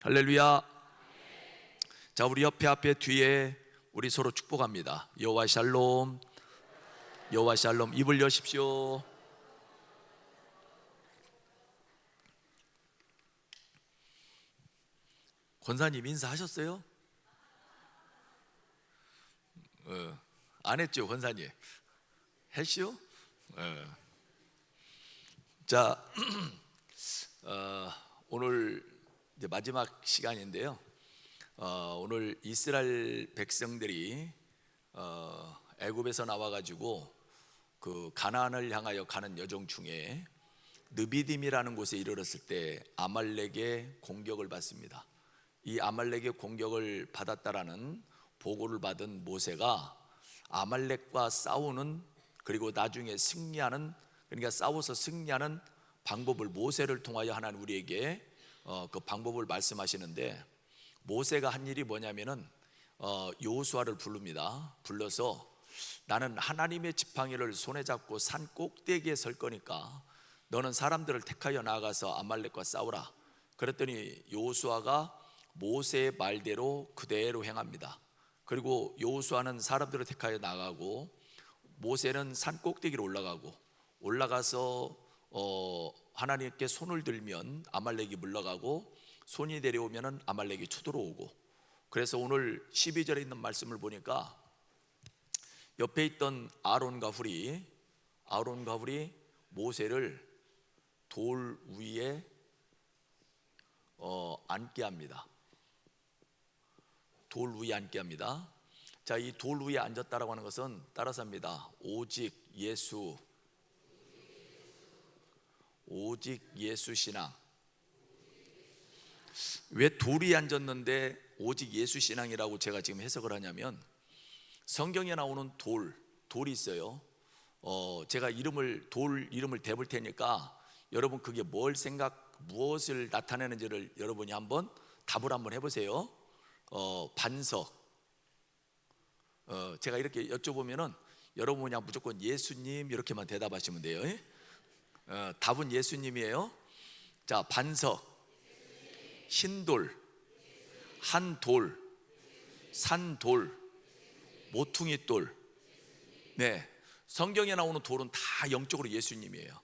할렐루야. 자, 우리 옆에 앞에 뒤에 우리 서로 축복합니다. 여호와 샬롬, 여호와 샬롬. 입을 여십시오. 권사님 인사하셨어요? 안 했죠, 권사님? 했시요? 자, 오늘 이제 마지막 시간인데요. 오늘 이스라엘 백성들이 애굽에서 나와가지고 그 가나안을 향하여 가는 여정 중에 느비딤이라는 곳에 이르렀을 때 아말렉의 공격을 받습니다. 이 아말렉의 공격을 받았다라는 보고를 받은 모세가 아말렉과 싸우는, 그리고 나중에 승리하는, 그러니까 싸워서 승리하는 방법을 모세를 통하여 하나님 우리에게 그 방법을 말씀하시는데, 모세가 한 일이 뭐냐면은 여호수아를 부릅니다. 불러서 나는 하나님의 지팡이를 손에 잡고 산 꼭대기에 설 거니까 너는 사람들을 택하여 나아가서 아말렉과 싸우라. 그랬더니 여호수아가 모세의 말대로 그대로 행합니다. 그리고 여호수아는 사람들을 택하여 나가고 모세는 산 꼭대기로 올라가서 하나님께 손을 들면 아말렉이 물러가고 손이 내려오면 아말렉이 쳐들어오고. 그래서 오늘 12절에 있는 말씀을 보니까 옆에 있던 아론과 훌이 모세를 돌 위에 앉게 합니다. 돌 위에 앉게 합니다. 자, 이 돌 위에 앉았다라고 하는 것은 따라서 합니다. 오직 예수 신앙. 왜 돌 위에 앉았는데 오직 예수 신앙이라고 제가 지금 해석을 하냐면, 성경에 나오는 돌이 있어요. 제가 돌 이름을 대볼 테니까 여러분 그게 무엇을 나타내는지를 여러분이 한번 답을 한번 해보세요. 반석. 제가 이렇게 여쭤보면은 여러분 그냥 무조건 예수님 이렇게만 대답하시면 돼요. 답은 예수님이에요. 자, 반석, 흰돌, 한돌, 산돌, 모퉁이돌. 네, 성경에 나오는 돌은 다 영적으로 예수님이에요.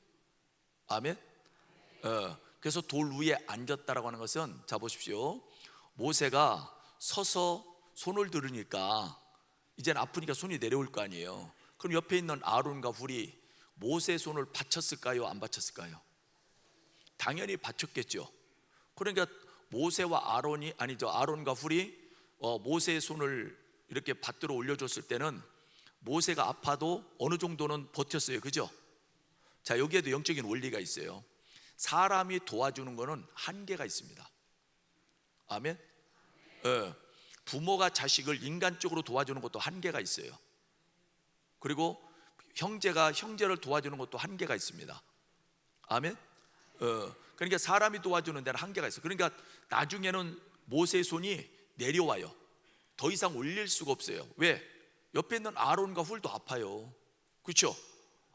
아멘. 그래서 돌 위에 앉았다라고 하는 것은, 자 보십시오. 모세가 서서 손을 들으니까 이제는 아프니까 손이 내려올 거 아니에요. 그럼 옆에 있는 아론과 훌이 모세의 손을 받쳤을까요, 안 받쳤을까요? 당연히 받쳤겠죠. 그러니까 아론과 훌이 모세의 손을 이렇게 받들어 올려줬을 때는 모세가 아파도 어느 정도는 버텼어요. 그죠? 자, 여기에도 영적인 원리가 있어요. 사람이 도와주는 거는 한계가 있습니다. 아멘. 부모가 자식을 인간적으로 도와주는 것도 한계가 있어요. 그리고 형제가 형제를 도와주는 것도 한계가 있습니다. 아멘. 그러니까 사람이 도와주는 데는 한계가 있어요. 그러니까 나중에는 모세의 손이 내려와요. 더 이상 올릴 수가 없어요. 왜? 옆에 있는 아론과 훌도 아파요. 그렇죠?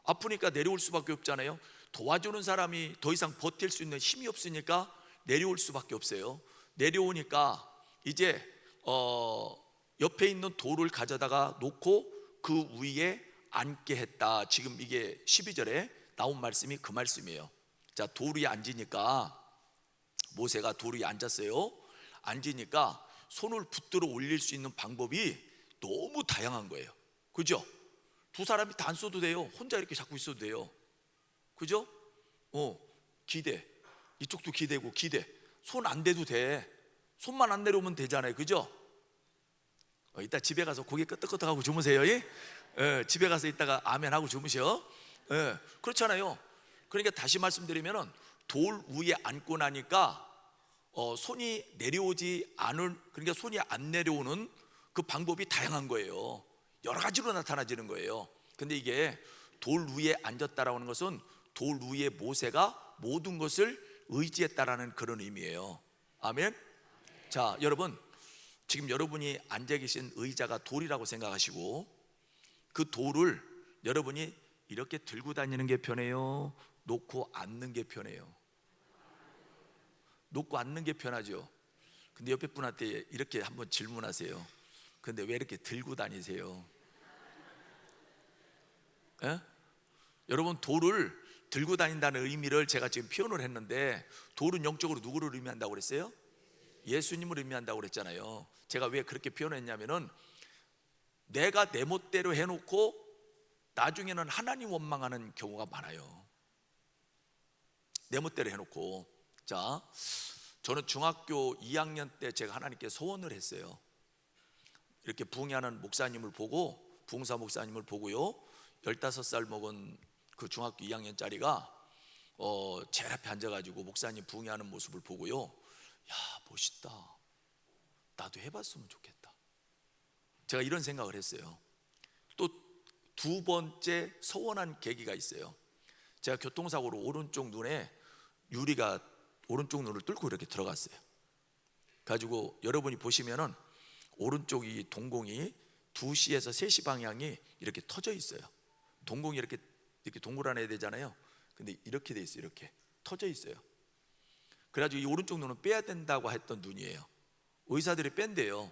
아프니까 내려올 수밖에 없잖아요. 도와주는 사람이 더 이상 버틸 수 있는 힘이 없으니까 내려올 수밖에 없어요. 내려오니까 이제 옆에 있는 돌을 가져다가 놓고 그 위에 앉게 했다. 지금 이게 12절에 나온 말씀이 그 말씀이에요. 자, 돌 위에 앉으니까, 모세가 돌 위에 앉았어요. 앉으니까 손을 붙들어 올릴 수 있는 방법이 너무 다양한 거예요. 그죠? 두 사람이 다 안 써도 돼요. 혼자 이렇게 잡고 있어도 돼요. 그죠? 기대. 이쪽도 기대고 기대. 손 안 대도 돼. 손만 안 내려오면 되잖아요. 그죠? 이따 집에 가서 고개 끄덕끄덕하고 주무세요. 집에 가서 이따가 아멘 하고 주무셔. 그렇잖아요. 그러니까 다시 말씀드리면은 돌 위에 앉고 나니까 손이 내려오지 않은, 그러니까 손이 안 내려오는 그 방법이 다양한 거예요. 여러 가지로 나타나지는 거예요. 근데 이게 돌 위에 앉았다라고 하는 것은 돌 위에 모세가 모든 것을 의지했다라는 그런 의미예요. 아멘. 자, 여러분, 지금 여러분이 앉아 계신 의자가 돌이라고 생각하시고, 그 돌을 여러분이 이렇게 들고 다니는 게 편해요, 놓고 앉는 게 편해요? 놓고 앉는 게 편하죠. 근데 옆에 분한테 이렇게 한번 질문하세요. 근데 왜 이렇게 들고 다니세요? 예? 여러분, 돌을 들고 다닌다는 의미를 제가 지금 표현을 했는데, 돌은 영적으로 누구를 의미한다고 그랬어요? 예수님을 의미한다고 그랬잖아요. 제가 왜 그렇게 표현했냐면은, 내가 내 멋대로 해놓고 나중에는 하나님 원망하는 경우가 많아요. 내 멋대로 해놓고. 자, 저는 중학교 2학년 때 제가 하나님께 소원을 했어요. 이렇게 부흥하는 목사님을 보고, 부흥사 목사님을 보고요, 15살 먹은 그 중학교 2학년짜리가 제 앞에 앉아가지고 목사님 부흥하는 모습을 보고요, 야, 멋있다, 나도 해봤으면 좋겠다, 제가 이런 생각을 했어요. 또 두 번째 소원한 계기가 있어요. 제가 교통사고로 오른쪽 눈에 유리가 오른쪽 눈을 뚫고 이렇게 들어갔어요. 가지고 여러분이 보시면은 오른쪽이 동공이 2시에서 3시 방향이 이렇게 터져 있어요. 동공이 이렇게 동그라내야 되잖아요. 근데 이렇게 돼 있어요. 이렇게 터져 있어요. 그래가지고 이 오른쪽 눈은 빼야 된다고 했던 눈이에요. 의사들이 뺀대요.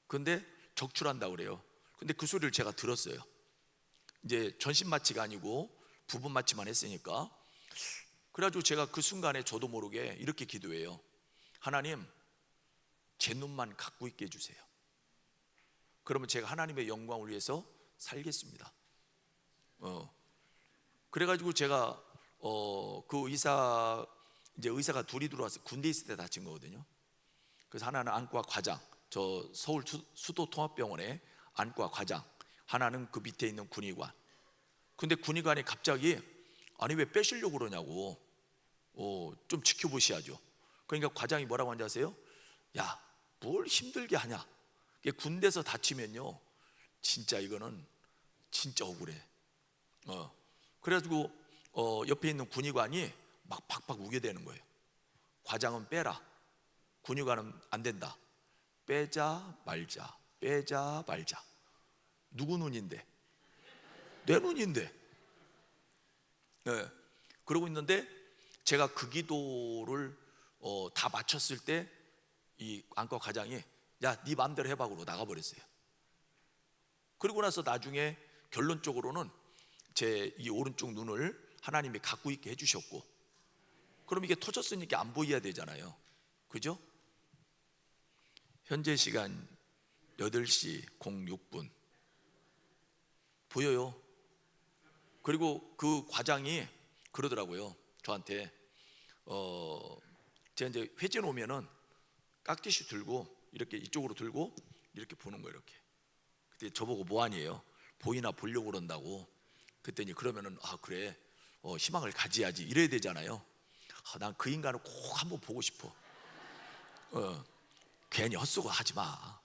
근데 적출한다고 그래요. 근데 그 소리를 제가 들었어요. 이제 전신 마취가 아니고 부분 마취만 했으니까. 그래가지고 제가 그 순간에 저도 모르게 이렇게 기도해요. 하나님, 제 눈만 갖고 있게 해주세요. 그러면 제가 하나님의 영광을 위해서 살겠습니다. 그래가지고 제가 그 의사가 둘이 들어와서 군대 있을 때 다친 거거든요. 그래서 하나는 안과 과장, 저 서울 수도통합병원의 안과 과장, 하나는 그 밑에 있는 군의관. 근데 군의관이 갑자기, 아니 왜 빼시려고 그러냐고, 좀 지켜보셔야죠. 그러니까 과장이 뭐라고 하는지 아세요? 야, 뭘 힘들게 하냐, 군대에서 다치면요 진짜 이거는 진짜 억울해. 그래가지고 옆에 있는 군의관이 막 팍팍 우겨대는 거예요. 과장은 빼라, 군의관은 안 된다. 빼자 말자, 빼자 말자. 누구 눈인데? 내 눈인데. 그러고 있는데 제가 그 기도를 다 마쳤을 때 이 안과 과장이, 야, 네 마음대로 해봐 그러고 나가버렸어요. 그리고 나서 나중에 결론적으로는 제 이 오른쪽 눈을 하나님이 갖고 있게 해주셨고, 그럼 이게 터졌으니까 안 보여야 되잖아요. 그죠? 현재 시간 8시 06분 보여요. 그리고 그 과장이 그러더라고요, 저한테. 제가 이제 회진 오면은 깍티슈 들고 이렇게 이쪽으로 들고 이렇게 보는 거예요. 이렇게. 그때 저보고 뭐하니에요? 보이나 보려고 그런다고. 그랬더니 그러면은, 아 그래, 희망을 가져야지 이래야 되잖아요. 난 그 인간을 꼭 한번 보고 싶어. 괜히 헛수고 하지 마.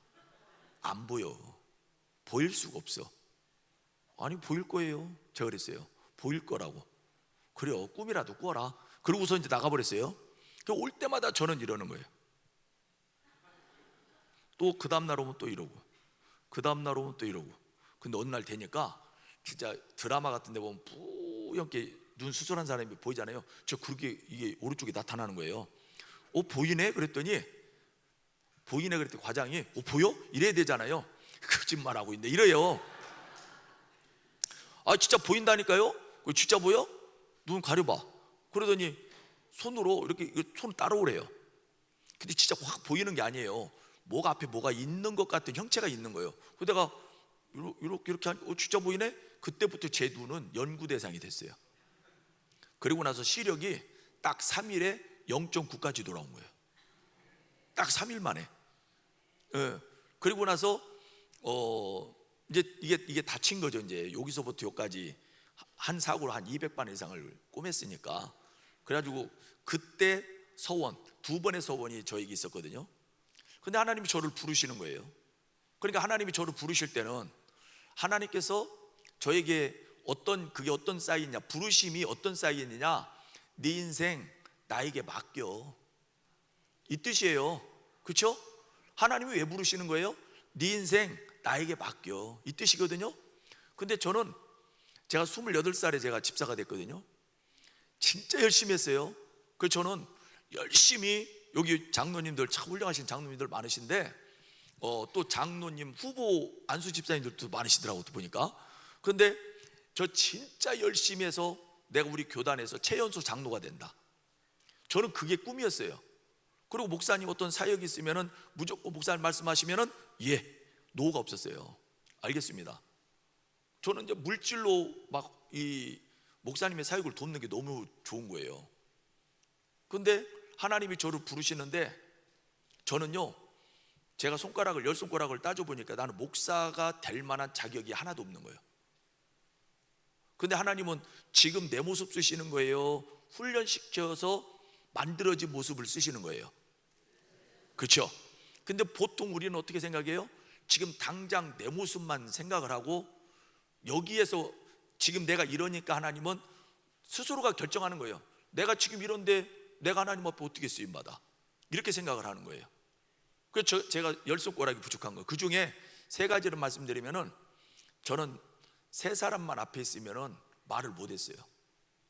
안 보여. 보일 수가 없어. 아니 보일 거예요. 제가 그랬어요. 보일 거라고. 그래요, 꿈이라도 꿔라. 그러고서 이제 나가버렸어요. 올 때마다 저는 이러는 거예요. 또 그 다음날 오면 또 이러고, 그 다음날 오면 또 이러고. 근데 어느 날 되니까 진짜 드라마 같은 데 보면 뿌옇게 눈 수술한 사람이 보이잖아요. 저 그렇게 이게 오른쪽에 나타나는 거예요. 보이네? 그랬더니 보이네 그랬더니 과장이 보여? 이래야 되잖아요. 거짓말하고 있네 이래요. 아 진짜 보인다니까요? 진짜 보여? 눈 가려봐. 그러더니 손으로 이렇게 손 따라오래요. 근데 진짜 확 보이는 게 아니에요. 목 앞에 뭐가 있는 것 같은 형체가 있는 거예요. 그러다가 이렇게 하니까 진짜 보이네? 그때부터 제 눈은 연구 대상이 됐어요. 그리고 나서 시력이 딱 3일에 0.9까지 돌아온 거예요. 딱 3일 만에. 그리고 나서 이제 이게 다친 거죠. 이제 여기서부터 여기까지 한 사고로 한 200번 이상을 꼬맸으니까. 그래가지고 그때 서원, 2번의 서원이 저에게 있었거든요. 근데 하나님이 저를 부르시는 거예요. 그러니까 하나님이 저를 부르실 때는 하나님께서 저에게 그게 어떤 사인이냐, 부르심이 어떤 사인이냐, 네 인생 나에게 맡겨, 이 뜻이에요. 그렇죠? 하나님이 왜 부르시는 거예요? 네 인생 나에게 맡겨, 이 뜻이거든요. 근데 저는 제가 28살에 제가 집사가 됐거든요. 진짜 열심히 했어요. 그래서 저는 열심히 여기 장로님들 참 훌륭하신 장로님들 많으신데 또 장로님 후보 안수 집사님들도 많으시더라고 또 보니까. 그런데 저 진짜 열심히 해서 내가 우리 교단에서 최연소 장로가 된다. 저는 그게 꿈이었어요. 그리고 목사님 어떤 사역이 있으면은 무조건 목사님 말씀하시면은 예, 노가 없었어요. 알겠습니다. 저는 이제 물질로 막 이 목사님의 사역을 돕는 게 너무 좋은 거예요. 근데 하나님이 저를 부르시는데 저는요, 제가 손가락을 10손가락을 따져보니까 나는 목사가 될 만한 자격이 하나도 없는 거예요. 근데 하나님은 지금 내 모습 쓰시는 거예요? 훈련시켜서 만들어진 모습을 쓰시는 거예요. 그렇죠? 근데 보통 우리는 어떻게 생각해요? 지금 당장 내 모습만 생각을 하고 여기에서 지금 내가 이러니까 하나님은 스스로가 결정하는 거예요. 내가 지금 이런데 내가 하나님 앞에 어떻게 쓰임받아? 이렇게 생각을 하는 거예요. 그래서 제가 10손가락이 부족한 거예요. 그 중에 3가지를 말씀드리면은 저는 3사람만 앞에 있으면은 말을 못했어요.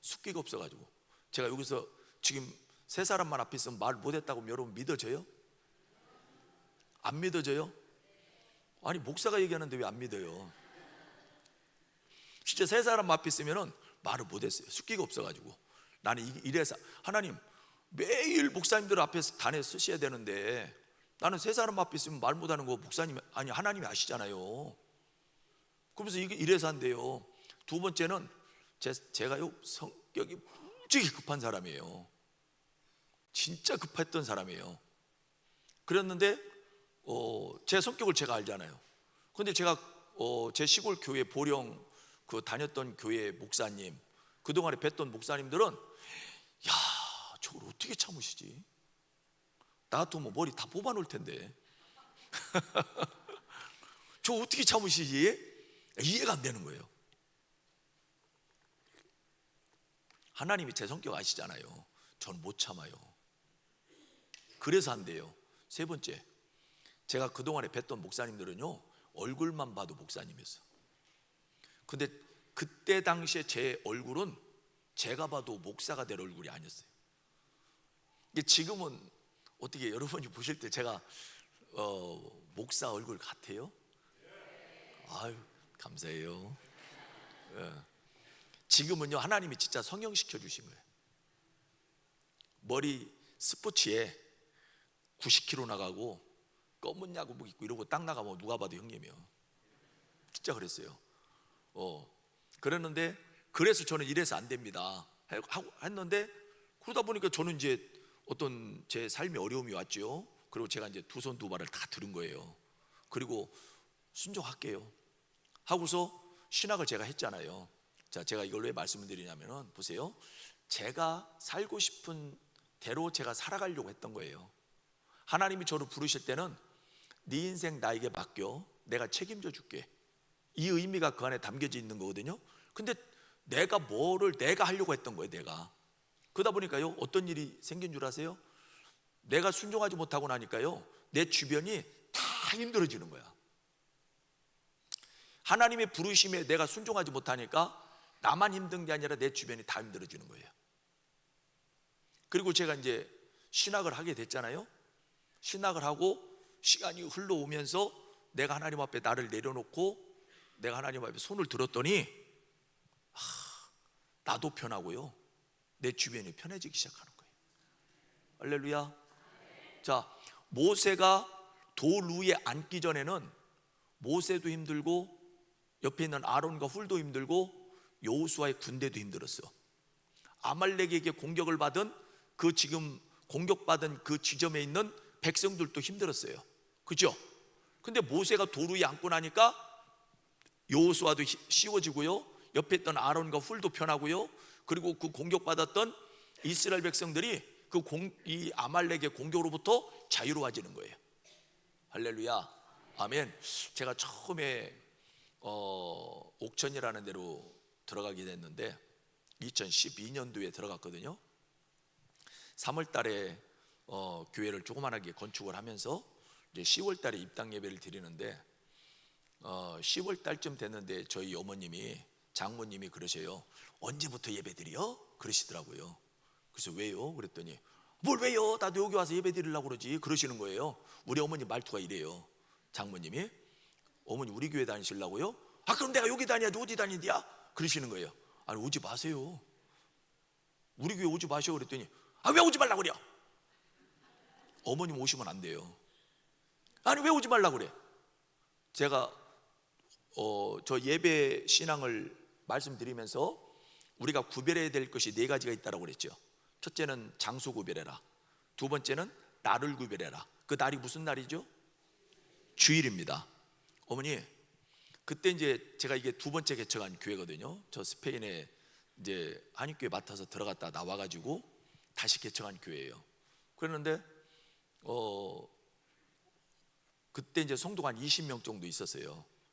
숫기가 없어가지고. 제가 여기서 지금 3사람만 앞에 있으면 말 못했다고 여러분 믿어져요? 안 믿어져요? 아니 목사가 얘기하는데 왜 안 믿어요? 진짜 3사람 앞에 있으면은 말을 못했어요. 숫기가 없어가지고. 나는 이래서 하나님 매일 목사님들 앞에서 단에 쓰셔야 되는데 나는 3사람 앞에 있으면 말 못하는 거 목사님 아니 하나님이 아시잖아요. 그러면서 이래서 한대요. 2번째는 제가요 성격이 무지하게 급한 사람이에요. 진짜 급했던 사람이에요. 그랬는데 제 성격을 제가 알잖아요. 근데 제가 제 시골 교회 보령 그 다녔던 교회 목사님, 그동안에 뵀던 목사님들은 야, 저걸 어떻게 참으시지? 나 같으면 머리 다 뽑아 놓을 텐데 저 어떻게 참으시지? 이해가 안 되는 거예요. 하나님이 제 성격 아시잖아요. 전 못 참아요. 그래서 안 돼요. 3번째, 제가 그동안에 뵀던 목사님들은요 얼굴만 봐도 목사님이었어요. 근데 그때 당시에 제 얼굴은 제가 봐도 목사가 될 얼굴이 아니었어요. 지금은 어떻게 여러분이 보실 때 제가 목사 얼굴 같아요? 아유 감사해요. 지금은요 하나님이 진짜 성형시켜 주신 거예요. 머리 스포츠에 90kg 나가고 검은 야구복 입고 이러고 딱 나가면 누가 봐도 형님이요. 진짜 그랬어요. 그랬는데 그래서 저는 이래서 안 됩니다 했는데 그러다 보니까 저는 이제 어떤 제 삶의 어려움이 왔죠. 그리고 제가 이제 2손 2발을 다 들은 거예요. 그리고 순종할게요 하고서 신학을 제가 했잖아요. 자, 제가 이걸 왜 말씀을 드리냐면은 보세요. 제가 살고 싶은 대로 제가 살아가려고 했던 거예요. 하나님이 저를 부르실 때는 네 인생 나에게 맡겨 내가 책임져 줄게, 이 의미가 그 안에 담겨져 있는 거거든요. 근데 내가 뭐를 내가 하려고 했던 거예요. 내가 그러다 보니까요 어떤 일이 생긴 줄 아세요? 내가 순종하지 못하고 나니까요 내 주변이 다 힘들어지는 거야. 하나님의 부르심에 내가 순종하지 못하니까 나만 힘든 게 아니라 내 주변이 다 힘들어지는 거예요. 그리고 제가 이제 신학을 하게 됐잖아요. 신학을 하고 시간이 흘러오면서 내가 하나님 앞에 나를 내려놓고 내가 하나님 앞에 손을 들었더니 나도 편하고요 내 주변이 편해지기 시작하는 거예요. 할렐루야. 자, 모세가 돌 위에 앉기 전에는 모세도 힘들고 옆에 있는 아론과 훌도 힘들고 여호수아의 군대도 힘들었어. 아말렉에게 공격을 받은 그 지금 공격받은 그 지점에 있는 백성들도 힘들었어요. 그죠? 근데 모세가 돌 위에 앉고 나니까 여호수아도 쉬워지고요 옆에 있던 아론과 훌도 편하고요 그리고 그 공격받았던 이스라엘 백성들이 이 아말렉의 공격으로부터 자유로워지는 거예요. 할렐루야. 아멘. 제가 처음에 옥천이라는 데로 들어가게 됐는데 2012년도에 들어갔거든요. 3월 달에 교회를 조그만하게 건축을 하면서 이제 10월 달에 입당 예배를 드리는데 10월 달쯤 됐는데 저희 어머님이 장모님이 그러세요. 언제부터 예배 드려? 그러시더라고요. 그래서 왜요? 그랬더니 뭘 왜요? 나도 여기 와서 예배 드리려고 그러지. 그러시는 거예요. 우리 어머니 말투가 이래요. 장모님이, 어머니 우리 교회 다니시려고요? 아, 그럼 내가 여기 다녀야지 어디 다니디야? 그러시는 거예요. 아니, 오지 마세요. 우리 교회 오지 마셔. 그랬더니, 아, 왜 오지 말라고 그래요? 어머님 오시면 안 돼요. 아니, 왜 오지 말라고 그래? 제가 저 예배 신앙을 말씀드리면서 우리가 구별해야 될 것이 네 가지가 있다고 그랬죠. 첫째는 장소 구별해라. 두 번째는 날을 구별해라. 그 날이 무슨 날이죠? 주일입니다. 어머니, 그때 이제 제가 이게 두 번째 개척한 교회거든요. 저 스페인에 이제 한인교회 맡아서 들어갔다 나와가지고 다시 개척한 교회예요. 그랬는데 그때 이제 성도가 한 20명 정도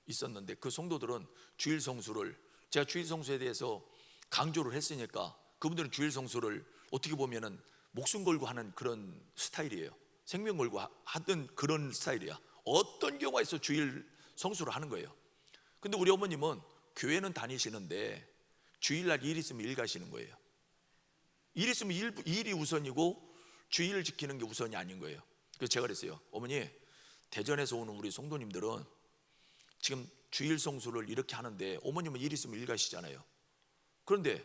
있었는데 그 성도들은 주일 성수를, 제가 주일 성수에 대해서 강조를 했으니까 그분들은 주일 성수를 어떻게 보면은 목숨 걸고 하는 그런 스타일이에요. 생명 걸고 하던 그런 스타일이야. 어떤 경우가 있어 주일 성수를 하는 거예요. 근데 우리 어머님은 교회는 다니시는데 주일날 일 있으면 일 가시는 거예요. 일 있으면 일이 우선이고 주일을 지키는 게 우선이 아닌 거예요. 그래서 제가 그랬어요. 어머니, 대전에서 오는 우리 성도님들은 지금 주일 성수를 이렇게 하는데 어머님은 일 있으면 일 가시잖아요. 그런데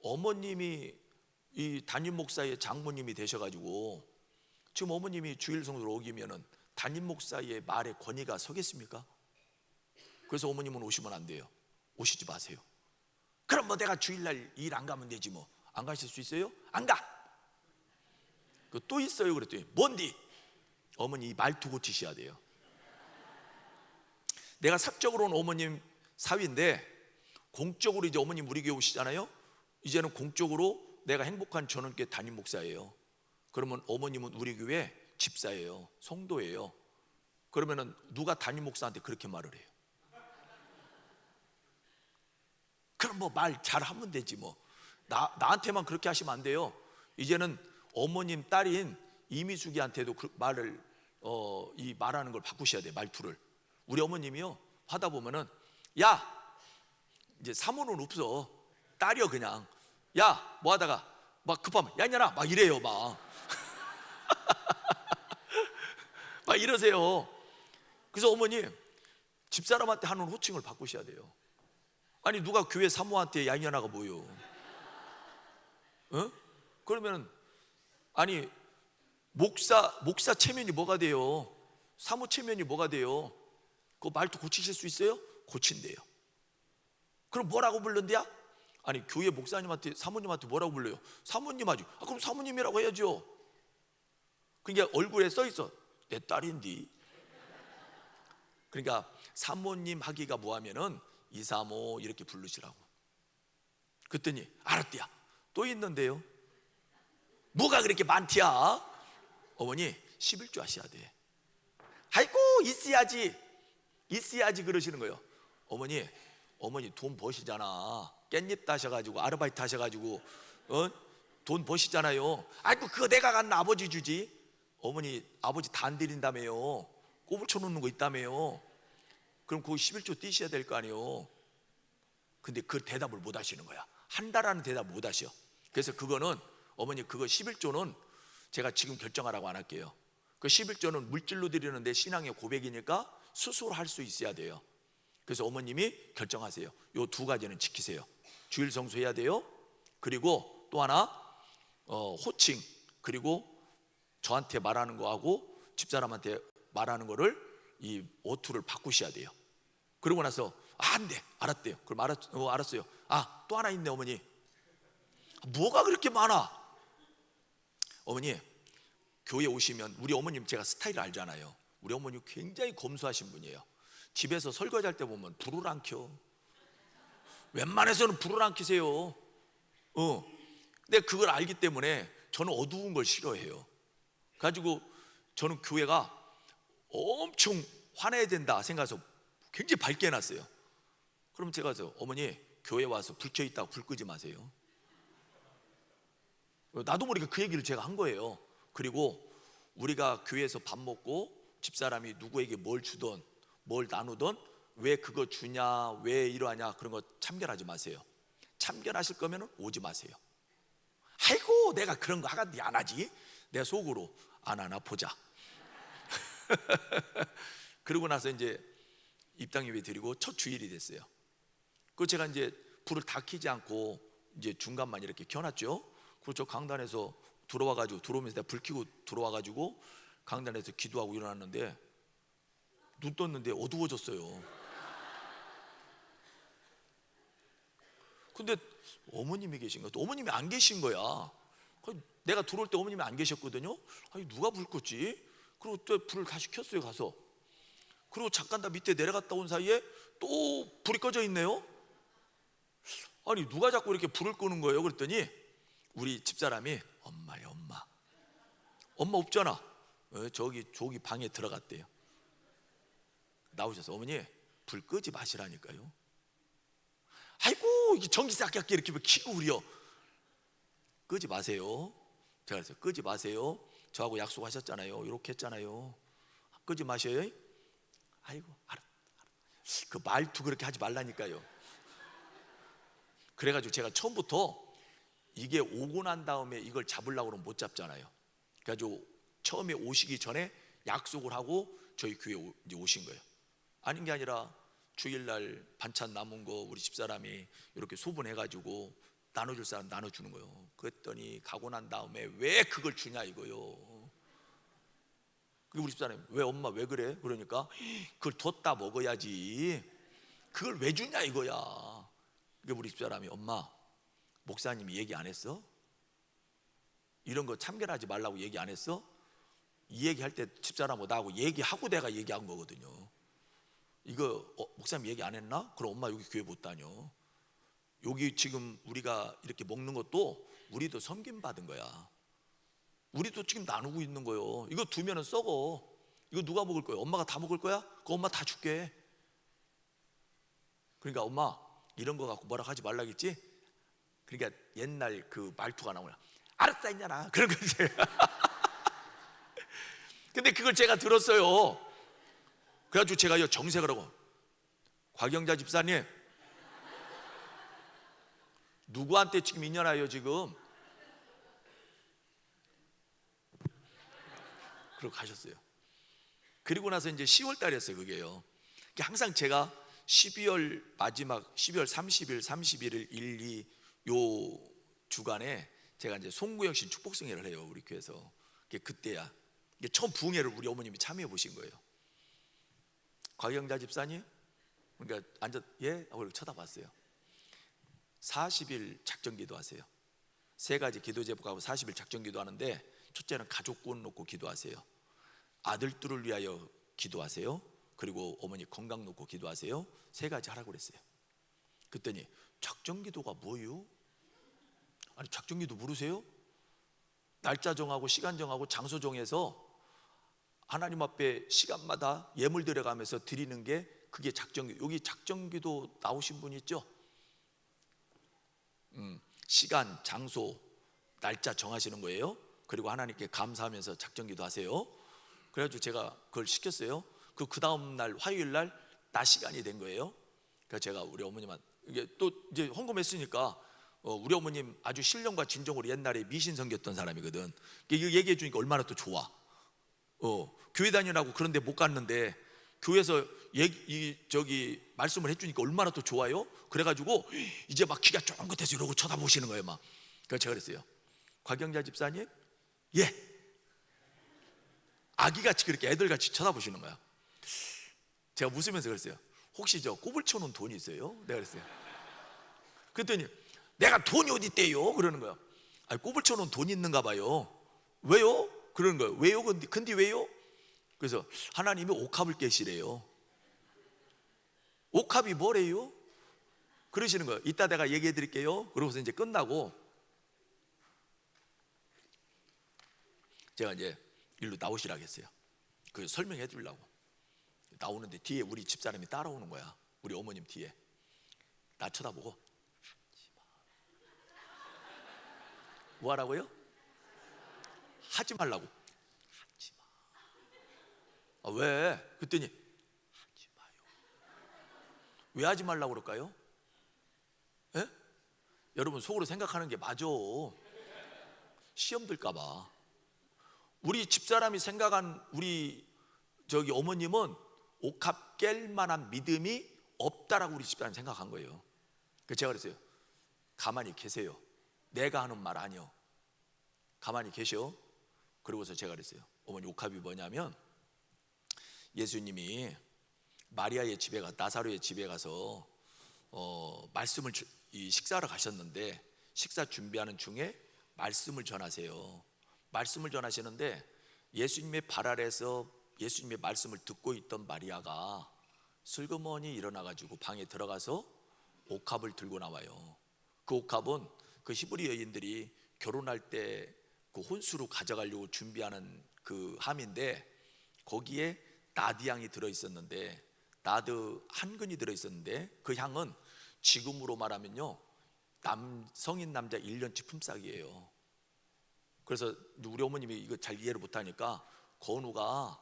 어머님이 이 담임 목사의 장모님이 되셔가지고 지금 어머님이 주일 성수를 어기면은 담임 목사의 말에 권위가 서겠습니까? 그래서 어머님은 오시면 안 돼요. 오시지 마세요. 그럼 뭐 내가 주일날 일 안 가면 되지 뭐. 안 가실 수 있어요? 안 가. 또 있어요. 그랬더니 뭔디? 어머니 이 말투 고치셔야 돼요. 내가 사적으로는 어머님 사위인데 공적으로 이제 어머님 우리 교회 오시잖아요. 이제는 공적으로 내가 행복한 전원교회 담임 목사예요. 그러면 어머님은 우리 교회 집사예요. 성도예요. 그러면은 누가 담임 목사한테 그렇게 말을 해요? 그럼 뭐 말 잘하면 되지 뭐. 나한테만 그렇게 하시면 안 돼요. 이제는 어머님 딸인 이미숙이한테도 그 말을 이 말하는 걸 바꾸셔야 돼. 말투를. 우리 어머님이요 하다 보면은 야, 이제 사모는 없어. 딸이요 그냥. 야, 뭐 하다가 막 급하면 야 이년아 막 이래요 막. 막 이러세요. 그래서 어머니 집사람한테 하는 호칭을 바꾸셔야 돼요. 아니 누가 교회 사모한테 야 이년아가 뭐요? 어? 그러면 아니 목사 체면이 뭐가 돼요? 사모 체면이 뭐가 돼요? 그 말도 고치실 수 있어요? 고친대요. 그럼 뭐라고 불른대야? 아니 교회 목사님한테 사모님한테 뭐라고 불러요? 사모님 하지. 아, 그럼 사모님이라고 해야죠. 그러니까 얼굴에 써 있어. 내 딸인디. 그러니까 사모님 하기가 뭐하면은 이사모 이렇게 부르시라고. 그랬더니 알았대야. 또 있는데요. 뭐가 그렇게 많디야? 어머니 11조 하셔야 돼. 아이고 있어야지 그러시는 거예요. 어머니 돈 버시잖아. 깻잎 따셔가지고 아르바이트 하셔가지고 돈 버시잖아요. 아이고 그거 내가 갖는 아버지 주지. 어머니 아버지 다 안 드린다며요. 꼬불 쳐놓는 거 있다며요. 그럼 그거 11조 띄셔야 될 거 아니에요. 근데 그 대답을 못 하시는 거야. 한다라는 대답을 못 하셔. 그래서 그거는 어머니 그거 11조는 제가 지금 결정하라고 안 할게요. 그 11조는 물질로 드리는 내 신앙의 고백이니까 스스로 할 수 있어야 돼요. 그래서 어머님이 결정하세요. 요 두 가지는 지키세요. 주일 성수해야 돼요. 그리고 또 하나 호칭, 그리고 저한테 말하는 거하고 집사람한테 말하는 거를 이 어투를 바꾸셔야 돼요. 그러고 나서 안 돼. 알았대요. 그럼 알았어요. 아, 또 하나 있네 어머니. 뭐가 그렇게 많아? 어머니 교회 오시면 우리 어머님 제가 스타일 알잖아요. 우리 어머니 굉장히 검소하신 분이에요. 집에서 설거지할 때 보면 불을 안 켜. 웬만해서는 불을 안 켜세요. 근데 그걸 알기 때문에 저는 어두운 걸 싫어해요. 가지고 저는 교회가 엄청 화내야 된다 생각해서 굉장히 밝게 해놨어요. 그럼 제가 어머니 교회 와서 불 켜 있다고 불 끄지 마세요. 나도 모르게 그 얘기를 제가 한 거예요. 그리고 우리가 교회에서 밥 먹고 집사람이 누구에게 뭘 주던 뭘 나누던 왜 그거 주냐 왜 이러하냐 그런 거 참견하지 마세요. 참견하실 거면 오지 마세요. 아이고 내가 그런 거 안 하지. 내 속으로 안 하나 보자. 그러고 나서 이제 입당 예배 드리고 첫 주일이 됐어요. 그 제가 이제 불을 다 켜지 않고 이제 중간만 이렇게 켜놨죠. 그리고 저 강단에서 들어오면서 내가 불 켜고 들어와가지고 강단에서 기도하고 일어났는데 눈 떴는데 어두워졌어요. 근데 어머님이 계신 거야. 또 어머님이 안 계신 거야. 내가 들어올 때 어머님이 안 계셨거든요. 아니 누가 불 껐지? 그리고 또 불을 다시 켰어요 가서. 그리고 잠깐 다 밑에 내려갔다 온 사이에 또 불이 꺼져 있네요. 아니 누가 자꾸 이렇게 불을 끄는 거예요? 그랬더니 우리 집사람이 엄마야 엄마. 엄마 없잖아. 저기 방에 들어갔대요. 나오셔서 어머니 불 끄지 마시라니까요. 아이고 이게 전기세 아깝게 이렇게 켜고 그래요. 끄지 마세요. 제가 그랬어요. 끄지 마세요. 저하고 약속하셨잖아요. 이렇게 했잖아요. 끄지 마셔요. 아이고 알았. 그 말투 그렇게 하지 말라니까요. 그래가지고 제가 처음부터 이게 오고 난 다음에 이걸 잡으려고 그러면 못 잡잖아요. 그래가지고 처음에 오시기 전에 약속을 하고 저희 교회에 이제 오신 거예요. 아닌 게 아니라 주일날 반찬 남은 거 우리 집사람이 이렇게 소분해가지고 나눠줄 사람 나눠주는 거예요. 그랬더니 가고 난 다음에 왜 그걸 주냐 이거요. 그리고 우리 집사람이 왜 엄마 왜 그래? 그러니까 그걸 뒀다 먹어야지 그걸 왜 주냐 이거야. 그러니까 우리 집사람이 엄마 목사님이 얘기 안 했어? 이런 거 참견하지 말라고 얘기 안 했어? 이 얘기할 때 집사람하고 나하고 얘기하고 내가 얘기한 거거든요. 이거 목사님 얘기 안 했나? 그럼 엄마 여기 교회 못 다녀. 여기 지금 우리가 이렇게 먹는 것도 우리도 섬김 받은 거야. 우리도 지금 나누고 있는 거예요. 이거 두면은 썩어. 이거 누가 먹을 거야? 엄마가 다 먹을 거야? 그거 엄마 다 줄게. 그러니까 엄마 이런 거 갖고 뭐라 하지 말라겠지? 그러니까 옛날 그 말투가 나오냐. 알았다 했잖아. 그런 거지. 근데 그걸 제가 들었어요. 그래가지고 제가 정색을 하고 곽영자 집사님 누구한테 지금 인연하여 지금 그러고 가셨어요. 그리고 나서 이제 10월 달이었어요 그게요. 항상 제가 12월 마지막 12월 30일 31일 1, 2 요 주간에 제가 이제 송구영신 축복성회를 해요 우리 교회에서. 그때야 처음 부흥회를 우리 어머님이 참여해 보신 거예요. 곽영자 집사님 그러니까 앉아 예 하고 쳐다봤어요. 40일 작정기도 하세요. 세 가지 기도 제목하고 40일 작정기도 하는데 첫째는 가족 구원 놓고 기도하세요. 아들들을 위하여 기도하세요. 그리고 어머니 건강 놓고 기도하세요. 세 가지 하라고 그랬어요. 그랬더니 작정기도가 뭐예요? 아니 작정기도 모르세요? 날짜 정하고 시간 정하고 장소 정해서 하나님 앞에 시간마다 예물 드려가면서 드리는 게 그게 작정기도. 여기 작정기도 나오신 분 있죠? 시간, 장소, 날짜 정하시는 거예요. 그리고 하나님께 감사하면서 작정기도 하세요. 그래가지고 제가 그걸 시켰어요. 그 다음 날 화요일 날 낮 시간이 된 거예요. 그래서 제가 우리 어머님한테 이게 또 이제 헌금했으니까 우리 어머님 아주 신령과 진정으로 옛날에 미신 섬겼던 사람이거든. 이거 얘기해 주니까 얼마나 또 좋아. 교회 다니라고 그런데 못 갔는데 교회에서 말씀을 해주니까 얼마나 또 좋아요. 그래가지고 이제 막 귀가 쫑긋해서 이러고 쳐다보시는 거예요 막. 그래서 제가 그랬어요. 곽영자 집사님 예 아기같이 그렇게 애들같이 쳐다보시는 거야. 제가 웃으면서 그랬어요. 혹시 저 꼽을 쳐놓은 돈이 있어요? 내가 그랬어요. 그랬더니 내가 돈이 어디 있대요? 그러는 거야. 아니 꼽을 쳐놓은 돈이 있는가 봐요. 왜요? 그러는 거예요. 왜요? 근데 왜요? 그래서 하나님이 옥합을 깨시래요. 옥합이 뭐래요? 그러시는 거예요. 이따 내가 얘기해 드릴게요. 그러고서 이제 끝나고 제가 이제 일로 나오시라고 했어요. 그 설명해 주려고 나오는데 뒤에 우리 집사람이 따라오는 거야. 우리 어머님 뒤에 나 쳐다보고 뭐 하라고요? 하지 말라고. 하지 마. 왜? 그랬더니 하지 마요. 왜 하지 말라고 그럴까요? 예? 여러분 속으로 생각하는 게 맞아. 시험 들까 봐. 우리 집사람이 생각한 우리 저기 어머님은 옥합 깰 만한 믿음이 없다라고 우리 집사람이 생각한 거예요. 그래서 제가 그랬어요. 가만히 계세요. 내가 하는 말 아니요. 가만히 계셔. 그러고서 제가 그랬어요. 어머니, 옥합이 뭐냐면 예수님이 마리아의 집에 나사로의 집에 가서 말씀을 식사하러 가셨는데, 식사 준비하는 중에 말씀을 전하세요. 말씀을 전하시는데 예수님의 발 아래에서 예수님의 말씀을 듣고 있던 마리아가 슬그머니 일어나가지고 방에 들어가서 옥합을 들고 나와요. 그 옥합은 그 히브리 여인들이 결혼할 때 그 혼수로 가져가려고 준비하는 그 함인데, 거기에 나드 향이 들어있었는데, 나드 한 근이 들어있었는데, 그 향은 지금으로 말하면요, 성인 남자 1년치 품삯이에요. 그래서 우리 어머님이 이거 잘 이해를 못하니까 건우가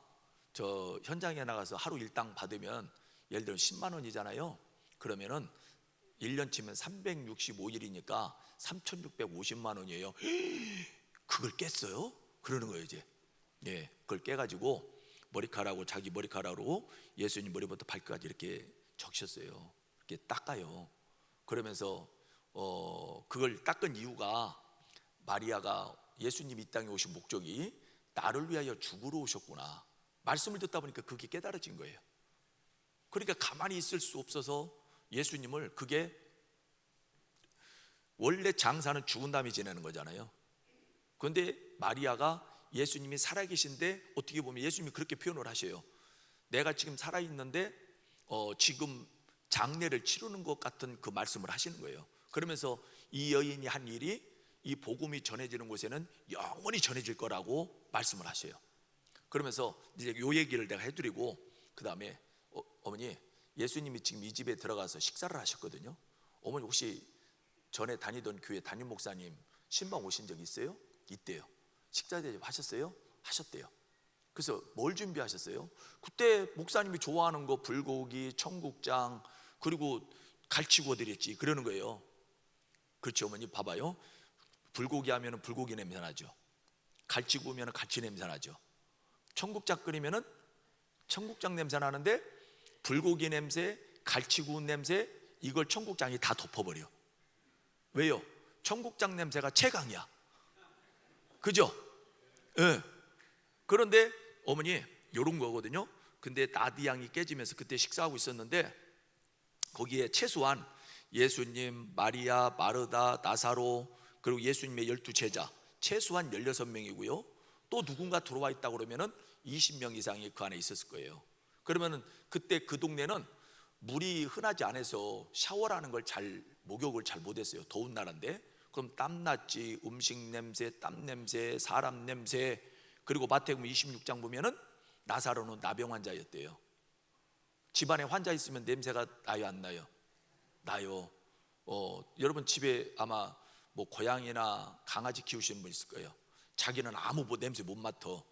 저 현장에 나가서 하루 일당 받으면 예를 들어 10만 원이잖아요. 그러면은 1년 치면 365일이니까 3,650만 원이에요. 그걸 깼어요? 그러는 거예요 이제. 예, 그걸 깨가지고 머리카락으로, 자기 머리카락으로 예수님 머리부터 발끝까지 이렇게 적셨어요. 이렇게 닦아요. 그러면서 그걸 닦은 이유가, 마리아가 예수님이 이 땅에 오신 목적이 나를 위하여 죽으러 오셨구나, 말씀을 듣다 보니까 그게 깨달아진 거예요. 그러니까 가만히 있을 수 없어서 예수님을, 그게 원래 장사는 죽은 다음에 지내는 거잖아요. 그런데 마리아가 예수님이 살아계신데, 어떻게 보면 예수님이 그렇게 표현을 하셔요. 내가 지금 살아있는데 지금 장례를 치르는 것 같은 그 말씀을 하시는 거예요. 그러면서 이 여인이 한 일이 이 복음이 전해지는 곳에는 영원히 전해질 거라고 말씀을 하셔요. 그러면서 이제 요 얘기를 내가 해드리고, 그 다음에 어머니, 예수님이 지금 이 집에 들어가서 식사를 하셨거든요. 어머니 혹시 전에 다니던 교회 담임 목사님 신방 오신 적 있어요? 있대요. 식사 대접하셨어요? 하셨대요. 그래서 뭘 준비하셨어요? 그때 목사님이 좋아하는 거 불고기, 청국장, 그리고 갈치구워 드렸지, 그러는 거예요. 그렇지 어머니, 봐봐요. 불고기 하면 불고기 냄새 나죠. 갈치 구우면 갈치 냄새 나죠. 청국장 끓이면 청국장 냄새 나는데, 불고기 냄새, 갈치 구운 냄새, 이걸 청국장이 다 덮어버려. 왜요? 청국장 냄새가 최강이야. 그죠? 예. 그런데 어머니, 요런 거거든요. 근데 나드 향이 깨지면서 그때 식사하고 있었는데, 거기에 최소한 예수님, 마리아, 마르다, 나사로, 그리고 예수님의 12제자 최소한 16명이고요 또 누군가 들어와 있다 그러면은 20명 이상이 그 안에 있었을 거예요. 그러면은 그때 그 동네는 물이 흔하지 않아서 샤워라는 걸 목욕을 잘 못했어요. 더운 나라인데. 그럼 땀났지. 음식 냄새, 땀 냄새, 사람 냄새. 그리고 마태복음 26장 보면은 나사로는 나병 환자였대요. 집안에 환자 있으면 냄새가 나요, 안 나요? 나요. 여러분 집에 아마 뭐 고양이나 강아지 키우시는 분 있을 거예요. 자기는 아무 냄새 못 맡아.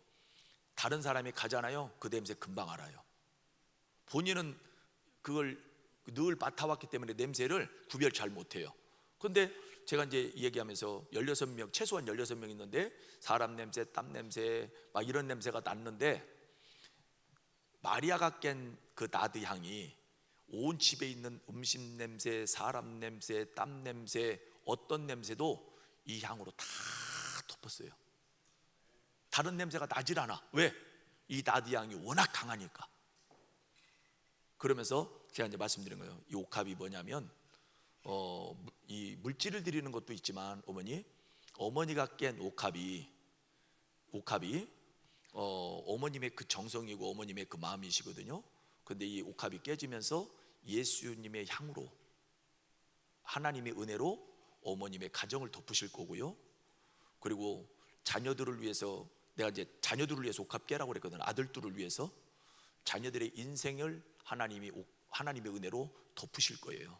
다른 사람이 가잖아요. 그 냄새 금방 알아요. 본인은 그걸 늘 맡아왔기 때문에 냄새를 구별 잘 못해요. 그런데 제가 이제 얘기하면서 16명, 최소한 16명 있는데 사람 냄새, 땀 냄새, 막 이런 냄새가 났는데, 마리아가 깬 그 나드 향이 온 집에 있는 음식 냄새, 사람 냄새, 땀 냄새, 어떤 냄새도 이 향으로 다 덮었어요. 다른 냄새가 나질 않아. 왜? 이 나드 향이 워낙 강하니까. 그러면서 제가 이제 말씀드린 거예요. 이 옥합이 뭐냐면 이 물질을 드리는 것도 있지만, 어머니가 깬 옥합이 어머님의 그 정성이고 어머님의 그 마음이시거든요. 근데 이 옥합이 깨지면서 예수님의 향으로, 하나님의 은혜로 어머님의 가정을 덮으실 거고요. 그리고 자녀들을 위해서, 내가 이제 자녀들을 위해서 옥합 깨라고 그랬거든. 아들들을 위해서 자녀들의 인생을 하나님의 은혜로 덮으실 거예요.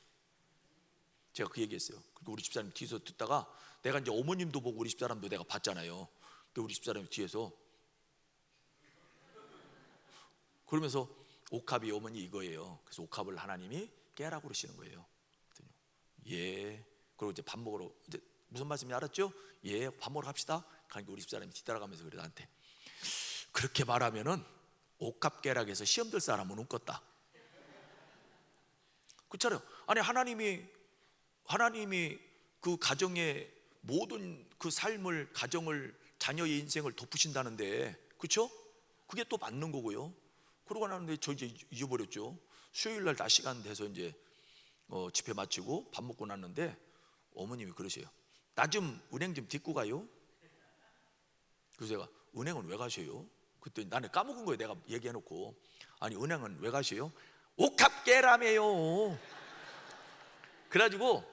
제가 그 얘기했어요. 그리고 우리 집사님 뒤에서 듣다가, 내가 이제 어머님도 보고 우리 집사람도 내가 봤잖아요. 근데 우리 집사람이 뒤에서 그러면서 옥합이 어머니 이거예요. 그래서 옥합을 하나님이 깨라고 그러시는 거예요. 예. 그리고 이제 밥 먹으러, 이제 무슨 말씀인지 알았죠? 예, 밥 먹으러 갑시다. 그러니까 우리 집사람이 뒤따라가면서 그래 나한테, 그렇게 말하면은 옥합계락에서 시험 들 사람은 웃겠다. 그렇잖아요. 아니 하나님이 그 가정의 모든 그 삶을, 가정을, 자녀의 인생을 덮으신다는데, 그렇죠? 그게 또 맞는 거고요. 그러고 나는데 저 이제 잊어버렸죠. 수요일 날 다 시간 돼서 이제 집회 마치고 밥 먹고 났는데 어머님이 그러세요. 나 좀 은행 좀 딛고 가요. 그래서 제가 은행은 왜 가셔요? 그때 나는 까먹은 거예요. 내가 얘기해놓고. 아니 은행은 왜 가셔요? 옥합계라며요. 그래가지고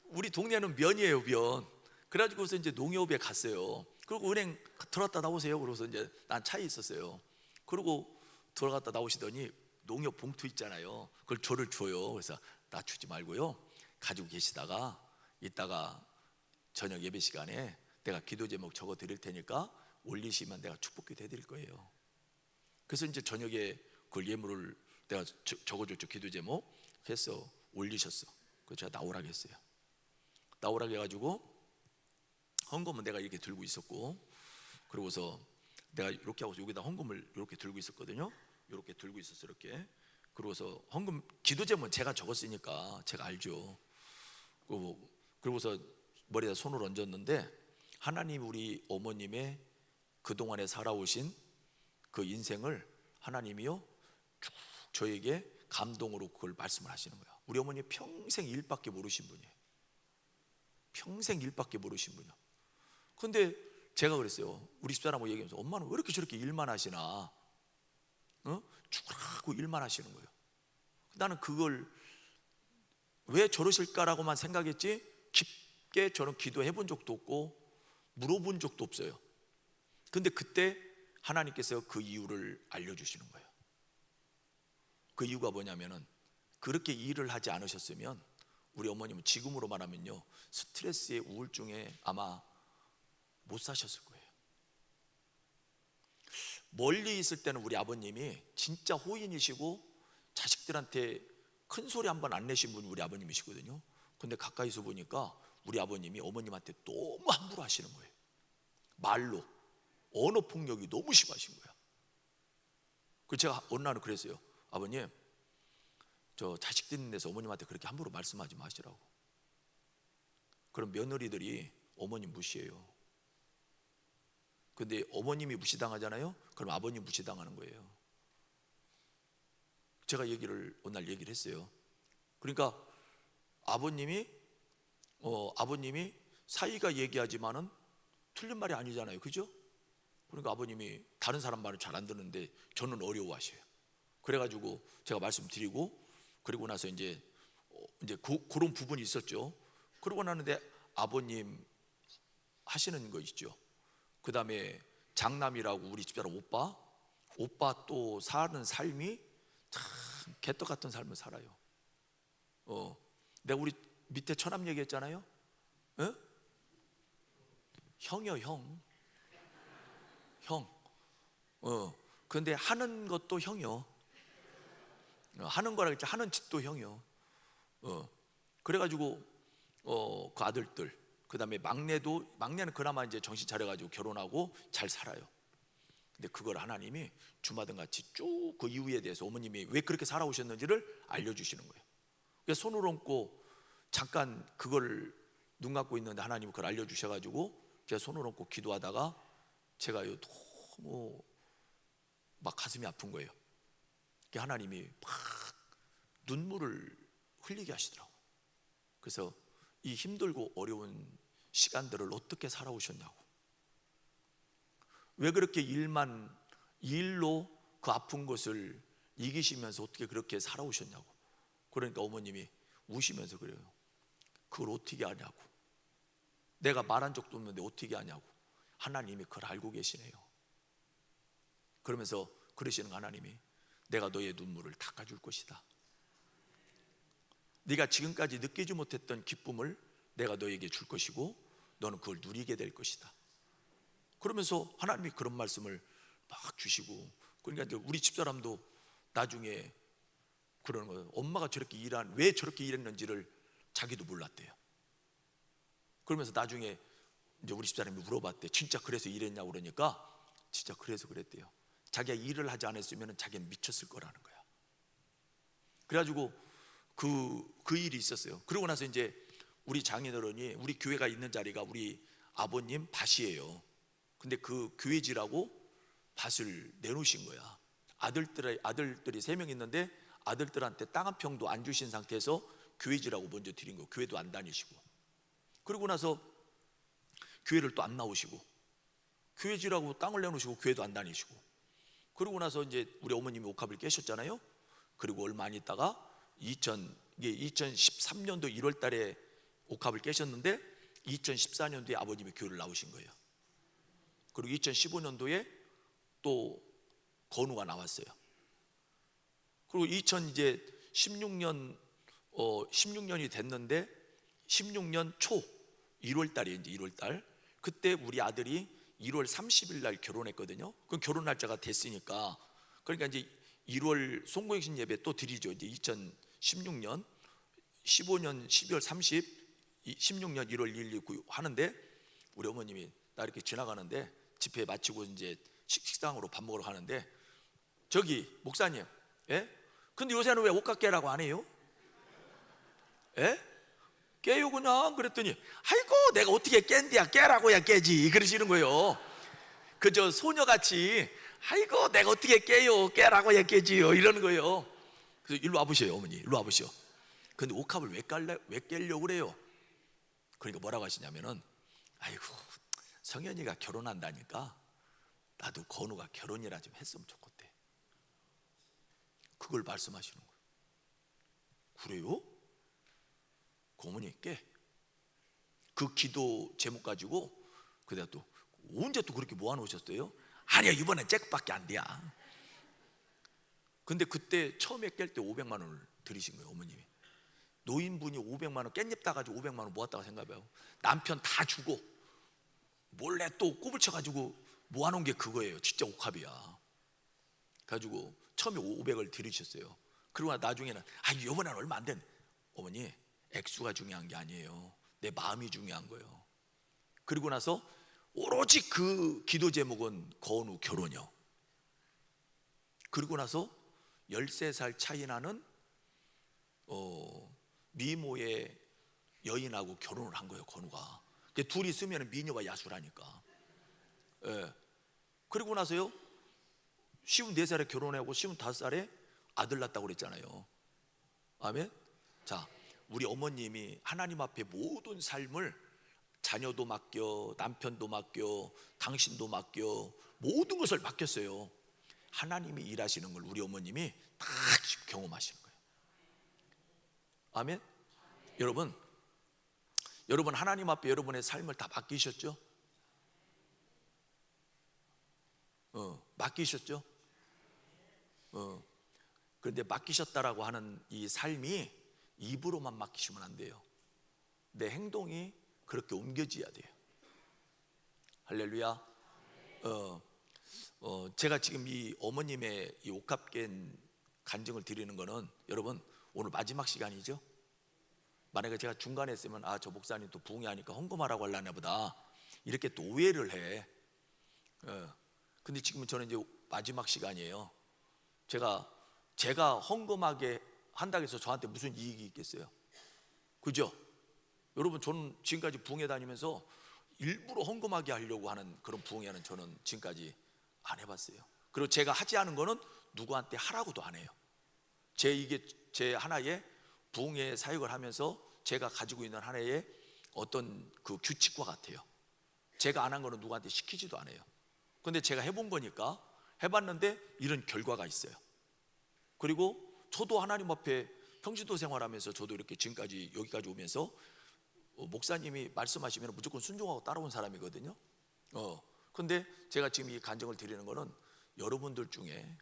우리 동네는 면이에요, 면. 그래가지고서 이제 농협에 갔어요. 그리고 은행 들어갔다 나오세요. 그래서 이제 난 차에 있었어요. 그리고 들어갔다 나오시더니 농협 봉투 있잖아요. 그걸 저를 줘요. 그래서 나 주지 말고요, 가지고 계시다가 이따가 저녁 예배 시간에 내가 기도 제목 적어 드릴 테니까 올리시면 내가 축복기도 해드릴 거예요. 그래서 이제 저녁에 그걸 예물을 내가 적어줬죠. 기도 제목 해서 올리셨어. 그래서 제가 나오라고 했어요. 나오라고 해가지고 헌금은 내가 이렇게 들고 있었고, 그러고서 내가 이렇게 하고 여기다 헌금을 이렇게 들고 있었거든요. 이렇게 들고 있었어, 이렇게. 그러고서 헌금 기도 제목은 제가 적었으니까 제가 알죠. 그러고서 머리에다 손을 얹었는데 하나님 우리 어머님의 그동안에 살아오신 그 인생을 하나님이요 쭉 저에게 감동으로 그걸 말씀을 하시는 거예요. 우리 어머니 평생 일밖에 모르신 분이에요. 평생 일밖에 모르신 분이에요. 근데 제가 그랬어요. 우리 집사람하고 얘기하면서 엄마는 왜 이렇게 저렇게 일만 하시나? 죽으라고 일만 하시는 거예요. 나는 그걸 왜 저러실까라고만 생각했지 깊게 저는 기도해 본 적도 없고 물어본 적도 없어요. 근데 그때 하나님께서 그 이유를 알려주시는 거예요. 그 이유가 뭐냐면은 그렇게 일을 하지 않으셨으면 우리 어머님은 지금으로 말하면요 스트레스에 우울증에 아마 못 사셨을 거예요. 멀리 있을 때는 우리 아버님이 진짜 호인이시고 자식들한테 큰 소리 한 번 안 내신 분이 우리 아버님이시거든요. 근데 가까이서 보니까 우리 아버님이 어머님한테 너무 함부로 하시는 거예요. 말로 언어 폭력이 너무 심하신 거야. 그래서 제가 어느 날은 그랬어요. 아버님, 저 자식들 있는 데서 어머님한테 그렇게 함부로 말씀하지 마시라고. 그럼 며느리들이 어머님 무시해요. 근데 어머님이 무시당하잖아요. 그럼 아버님 무시당하는 거예요. 제가 어느 날 얘기를 했어요. 그러니까 아버님이 사이가 얘기하지만은 틀린 말이 아니잖아요, 그죠? 그러니까 아버님이 다른 사람 말을 잘 안 듣는데 저는 어려워하셔요. 그래가지고 제가 말씀드리고 그리고 나서 이제 그런 부분이 있었죠. 그러고 나는데 아버님 하시는 거 있죠. 그 다음에 장남이라고 우리 집사람 오빠 또 사는 삶이 참 개떡 같은 삶을 살아요. 내가 우리 밑에 처남 얘기했잖아요. 에? 형이요, 형. 근데 하는 것도 형이요. 하는 거라 했지 하는 짓도 형이요. 그래가지고 그 아들들, 그 다음에 막내는 그나마 이제 정신 차려가지고 결혼하고 잘 살아요. 근데 그걸 하나님이 주마등 같이 쭉 그 이유에 대해서 어머님이 왜 그렇게 살아오셨는지를 알려주시는 거예요. 그래서 손을 얹고 잠깐 그걸 눈 감고 있는데 하나님이 그걸 알려주셔가지고 제가 손을 얹고 기도하다가 제가 너무 막 가슴이 아픈 거예요. 하나님이 막 눈물을 흘리게 하시더라고요. 그래서 이 힘들고 어려운 시간들을 어떻게 살아오셨냐고, 왜 그렇게 일로 그 아픈 것을 이기시면서 어떻게 그렇게 살아오셨냐고. 그러니까 어머님이 우시면서 그래요. 그걸 어떻게 하냐고. 내가 말한 적도 없는데 어떻게 하냐고. 하나님이 그걸 알고 계시네요. 그러면서 그러시는 하나님이 내가 너의 눈물을 닦아줄 것이다. 네가 지금까지 느끼지 못했던 기쁨을 내가 너에게 줄 것이고 너는 그걸 누리게 될 것이다. 그러면서 하나님이 그런 말씀을 막 주시고, 그러니까 이제 우리 집사람도 나중에 그러는 거예요. 엄마가 왜 저렇게 일했는지를 자기도 몰랐대요. 그러면서 나중에 이제 우리 집사람이 물어봤대. 진짜 그래서 일했냐고. 그러니까 진짜 그래서 그랬대요. 자기가 일을 하지 않았으면 자기는 미쳤을 거라는 거야. 그래가지고 그 일이 있었어요. 그러고 나서 이제 우리 장인어른이, 우리 교회가 있는 자리가 우리 아버님 밭이에요. 근데 그 교회지라고 밭을 내놓으신 거야. 아들들이 3명 있는데 아들들한테 땅 한 평도 안 주신 상태에서 교회지라고 먼저 드린 거예요. 교회도 안 다니시고. 그러고 나서 교회를 또 안 나오시고, 교회지라고 땅을 내놓으시고 교회도 안 다니시고. 그러고 나서 이제 우리 어머님이 옥합을 깨셨잖아요. 그리고 얼마 안 있다가 2013년도 1월 달에 옥합을 깨셨는데 2014년도에 아버님이 교회를 나오신 거예요. 그리고 2015년도에 또 건우가 나왔어요. 그리고 16년이 됐는데 16년 초 1월 달에 이제 1월 달 그때 우리 아들이 1월 30일 날 결혼했거든요. 그럼 결혼 날짜가 됐으니까, 그러니까 이제 1월 송구행신 예배 또 드리죠. 이제 2016년 15년 12월 30 16년 1월 1일 2, 9 하는데 우리 어머님이 나 이렇게 지나가는데 집회 마치고 이제 식당으로 밥 먹으러 가는데, 저기 목사님, 예? 근데 요새는 왜 옷가 깨라고 안 해요? 예? 깨요 그냥. 그랬더니 아이고 내가 어떻게 깬디야, 깨라고야 깨지, 그러시는 거예요. 그저 소녀같이 아이고 내가 어떻게 깨요, 깨라고야 깨지요, 이러는 거예요. 그래서 일로 와보세요 어머니, 일로 와보시오. 근데 옥합을 왜 깨려고 그래요? 그러니까 뭐라고 하시냐면은, 아이고 성현이가 결혼한다니까 나도 건우가 결혼이라 좀 했으면 좋겠대. 그걸 말씀하시는 거예요. 그래요? 그 어머니 깨. 그 기도 제목 가지고 그다가 또 언제 또 그렇게 모아놓으셨어요? 아니야 이번엔 잭밖에 안 돼야. 근데 그때 처음에 깰 때 500만 원을 드리신 거예요 어머님이. 노인분이 500만 원 깻잎 따가지고 500만 원 모았다고 생각해요. 남편 다 주고 몰래 또 꼽을 쳐가지고 모아놓은 게 그거예요. 진짜 옥합이야. 가지고 처음에 500을 드리셨어요. 그러고 나중에는 이번에는 얼마 안 된. 어머니 액수가 중요한 게 아니에요. 내 마음이 중요한 거예요. 그리고 나서 오로지 그 기도 제목은 건우 결혼이요. 그리고 나서 13살 차이 나는 미모의 여인하고 결혼을 한 거예요 건우가. 둘이 있으면 미녀와 야수라니까. 예. 그리고 나서요 54살에 결혼하고 55살에 아들 낳았다고 그랬잖아요. 아멘. 자, 우리 어머님이 하나님 앞에 모든 삶을, 자녀도 맡겨, 남편도 맡겨, 당신도 맡겨, 모든 것을 맡겼어요. 하나님이 일하시는 걸 우리 어머님이 다 경험하시는 거예요. 아멘. 여러분 하나님 앞에 여러분의 삶을 다 맡기셨죠? 맡기셨죠? 그런데 맡기셨다라고 하는 이 삶이 입으로만 맡기시면 안 돼요. 내 행동이 그렇게 옮겨져야 돼요. 할렐루야. 제가 지금 이 어머님의 이 옥합 깬 간증을 드리는 거는, 여러분 오늘 마지막 시간이죠. 만약에 제가 중간에 있으면 저 목사님 또 부흥회하니까 헌금하라고 하려나 보다 이렇게 또 오해를 해. 근데 지금은 저는 이제 마지막 시간이에요. 제가 헌금하게 한다고 해서 저한테 무슨 이익이 있겠어요? 그죠? 여러분 저는 지금까지 부흥회 다니면서 일부러 헌금하게 하려고 하는 그런 부흥회는 저는 지금까지 안 해봤어요. 그리고 제가 하지 않은 거는 누구한테 하라고도 안 해요. 이게 제 하나의 부흥회 사역을 하면서 제가 가지고 있는 하나의 어떤 그 규칙과 같아요. 제가 안 한 거는 누구한테 시키지도 않아요. 근데 제가 해본 거니까, 해봤는데 이런 결과가 있어요. 그리고 저도 하나님 앞에 평신도 생활하면서 저도 이렇게 지금까지 여기까지 오면서 목사님이 말씀하시면 무조건 순종하고 따라온 사람이거든요. 근데 제가 지금 이 간증을 드리는 거는 여러분들 중에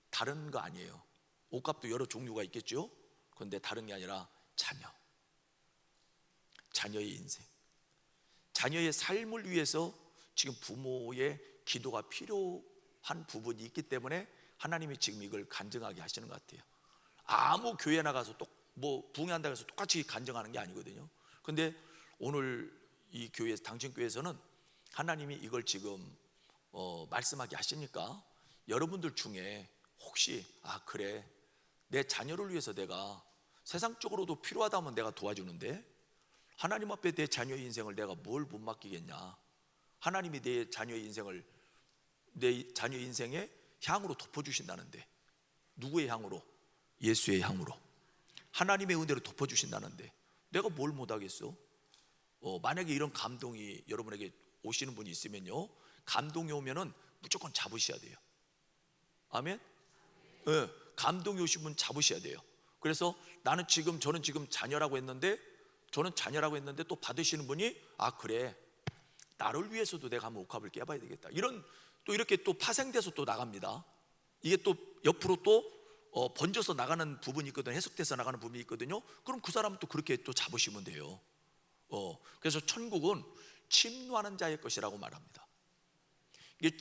다른 거 아니에요. 옷값도 여러 종류가 있겠죠. 그런데 다른 게 아니라 자녀의 인생, 자녀의 삶을 위해서 지금 부모의 기도가 필요한 부분이 있기 때문에 하나님이 지금 이걸 간증하게 하시는 것 같아요. 아무 교회 나가서 부흥회한다고 해서 똑같이 간증하는 게 아니거든요. 근데 오늘 이 교회, 당신 교회에서는 하나님이 이걸 지금 말씀하게 하시니까 여러분들 중에 혹시 그래, 내 자녀를 위해서 내가 세상적으로도 필요하다면 내가 도와주는데 하나님 앞에 내 자녀의 인생을 내가 뭘 못 맡기겠냐, 하나님이 내 자녀의 인생을 내 자녀 인생의 향으로 덮어주신다는데, 누구의 향으로? 예수의 향으로, 하나님의 은혜로 덮어주신다는데 내가 뭘 못하겠어? 만약에 이런 감동이 여러분에게 오시는 분이 있으면요, 감동이 오면은 무조건 잡으셔야 돼요. 아멘? 감동이 오신 분 잡으셔야 돼요. 그래서 저는 지금 자녀라고 했는데 또 받으시는 분이 그래, 나를 위해서도 내가 한번 옥합을 깨봐야 되겠다, 또 이렇게 또 파생돼서 또 나갑니다. 이게 또 옆으로 또 번져서 나가는 부분이 있거든요. 해석돼서 나가는 부분이 있거든요. 그럼 그 사람은 또 그렇게 또 잡으시면 돼요. 그래서 천국은 침노하는 자의 것이라고 말합니다. 이게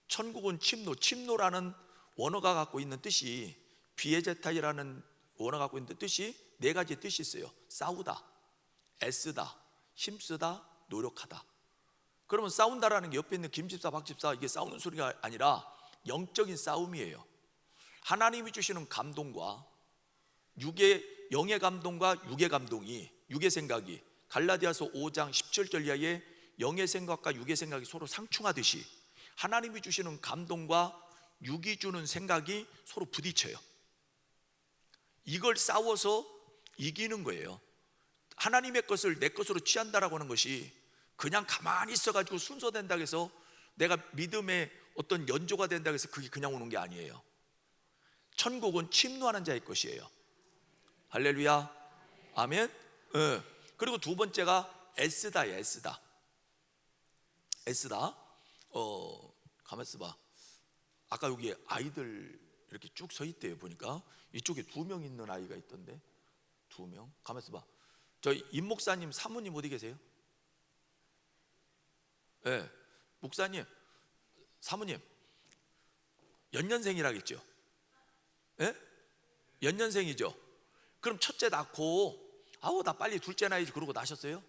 천국은 침노라는 원어가 갖고 있는 뜻이, 비에제타이라는 원어가 갖고 있는 뜻이 네 가지 뜻이 있어요. 싸우다, 애쓰다, 힘쓰다, 노력하다. 그러면 싸운다라는 게 옆에 있는 김집사, 박집사 이게 싸우는 소리가 아니라 영적인 싸움이에요. 하나님이 주시는 감동과 영의 감동과 육의 감동이, 육의 생각이 갈라디아서 5장 17절 이하에 영의 생각과 육의 생각이 서로 상충하듯이 하나님이 주시는 감동과 육이 주는 생각이 서로 부딪혀요. 이걸 싸워서 이기는 거예요. 하나님의 것을 내 것으로 취한다라고 하는 것이 그냥 가만히 있어가지고 순서된다고 해서 내가 믿음의 어떤 연조가 된다고 해서 그게 그냥 오는 게 아니에요. 천국은 침노하는 자의 것이에요. 할렐루야, 아멘. 그리고 두 번째가 애쓰다예요. 애쓰다. 가만 있어봐. 아까 여기 아이들 이렇게 쭉 서 있대요. 보니까 이쪽에 2명 있는 아이가 있던데, 2명. 가만 있어봐. 저희 임 목사님 사모님 어디 계세요? 목사님 사모님 연년생이라겠죠? 연년생이죠? 그럼 첫째 낳고 나 빨리 둘째 낳아야지 그러고 낳으셨어요?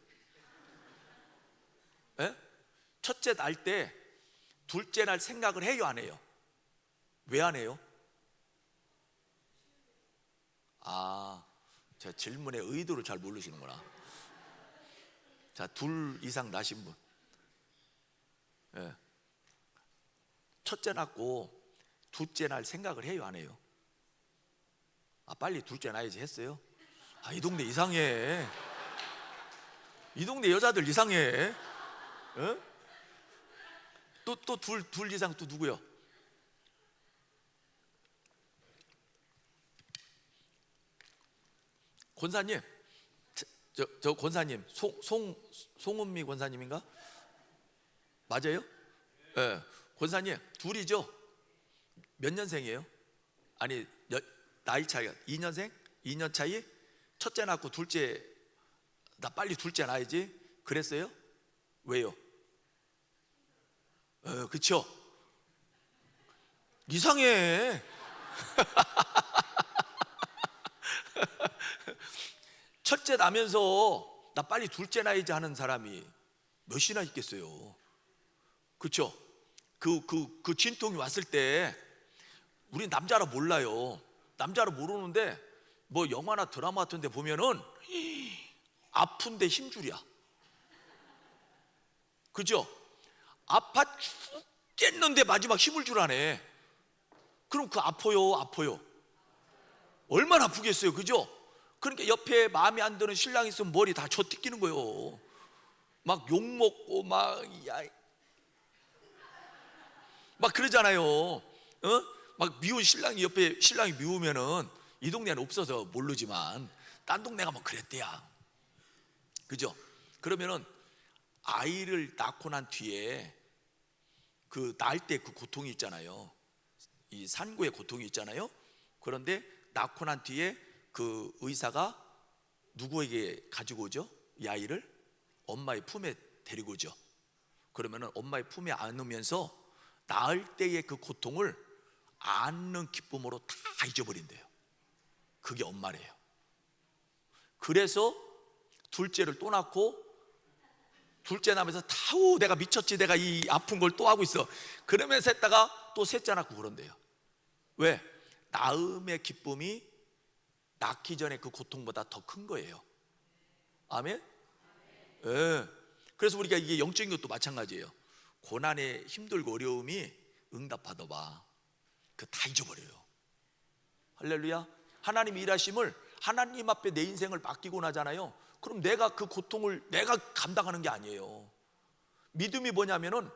첫째 낳을 때 둘째 날 생각을 해요, 안 해요? 왜 안 해요? 제 질문의 의도를 잘 모르시는구나. 자, 2 이상 낳으신 분, 첫째 낳고 둘째 날 생각을 해요, 안 해요? 빨리 둘째 낳아야지 했어요? 이 동네 이상해. 이 동네 여자들 이상해. 또 둘 이상 또 누구요? 권사님, 저 권사님 송은미 권사님인가? 맞아요? 권사님 둘이죠? 몇 년생이에요? 아니 나이 차이가 2년생? 2년 차이? 첫째 낳고 둘째, 나 빨리 둘째 낳아야지 그랬어요? 왜요? 그쵸? 이상해. 첫째 나면서 나 빨리 둘째 낳아야지 하는 사람이 몇이나 있겠어요? 그쵸? 그 진통이 왔을 때 우리 남자라 몰라요. 남자라 모르는데 뭐 영화나 드라마 같은 데 보면은 아픈데 힘줄이야. 그죠? 아파 죽겠는데 마지막 힘을 주라네. 그럼 그 아파요. 얼마나 아프겠어요, 그죠? 그러니까 옆에 마음에 안 드는 신랑이 있으면 머리 다 젖튀기는 거예요. 막 욕먹고 막 그러잖아요. 막 미운 신랑이 옆에 신랑이 미우면은 이 동네는 없어서 모르지만 딴 동네 가면 그랬대야. 그죠? 그러면은 아이를 낳고 난 뒤에 그 낳을 때 그 고통이 있잖아요. 이 산고의 고통이 있잖아요. 그런데 낳고 난 뒤에 그 의사가 누구에게 가지고 오죠? 이 아이를 엄마의 품에 데리고 오죠. 그러면은 엄마의 품에 안으면서 낳을 때의 그 고통을 안는 기쁨으로 다 잊어버린대요. 그게 엄마래요. 그래서 둘째를 또 낳고 둘째 나면서 타우 내가 미쳤지, 내가 이 아픈 걸 또 하고 있어. 그러면서 했다가 또 셋째 낳고 그런대요. 왜? 낳음의 기쁨이 낳기 전에 그 고통보다 더 큰 거예요. 아멘? 예. 그래서 우리가 이게 영적인 것도 마찬가지예요. 고난에 힘들고 어려움이 응답하더라. 그 다 잊어버려요. 할렐루야. 하나님이 일하심을 하나님 앞에 내 인생을 맡기고 나잖아요. 그럼 내가 그 고통을 내가 감당하는 게 아니에요. 믿음이 뭐냐면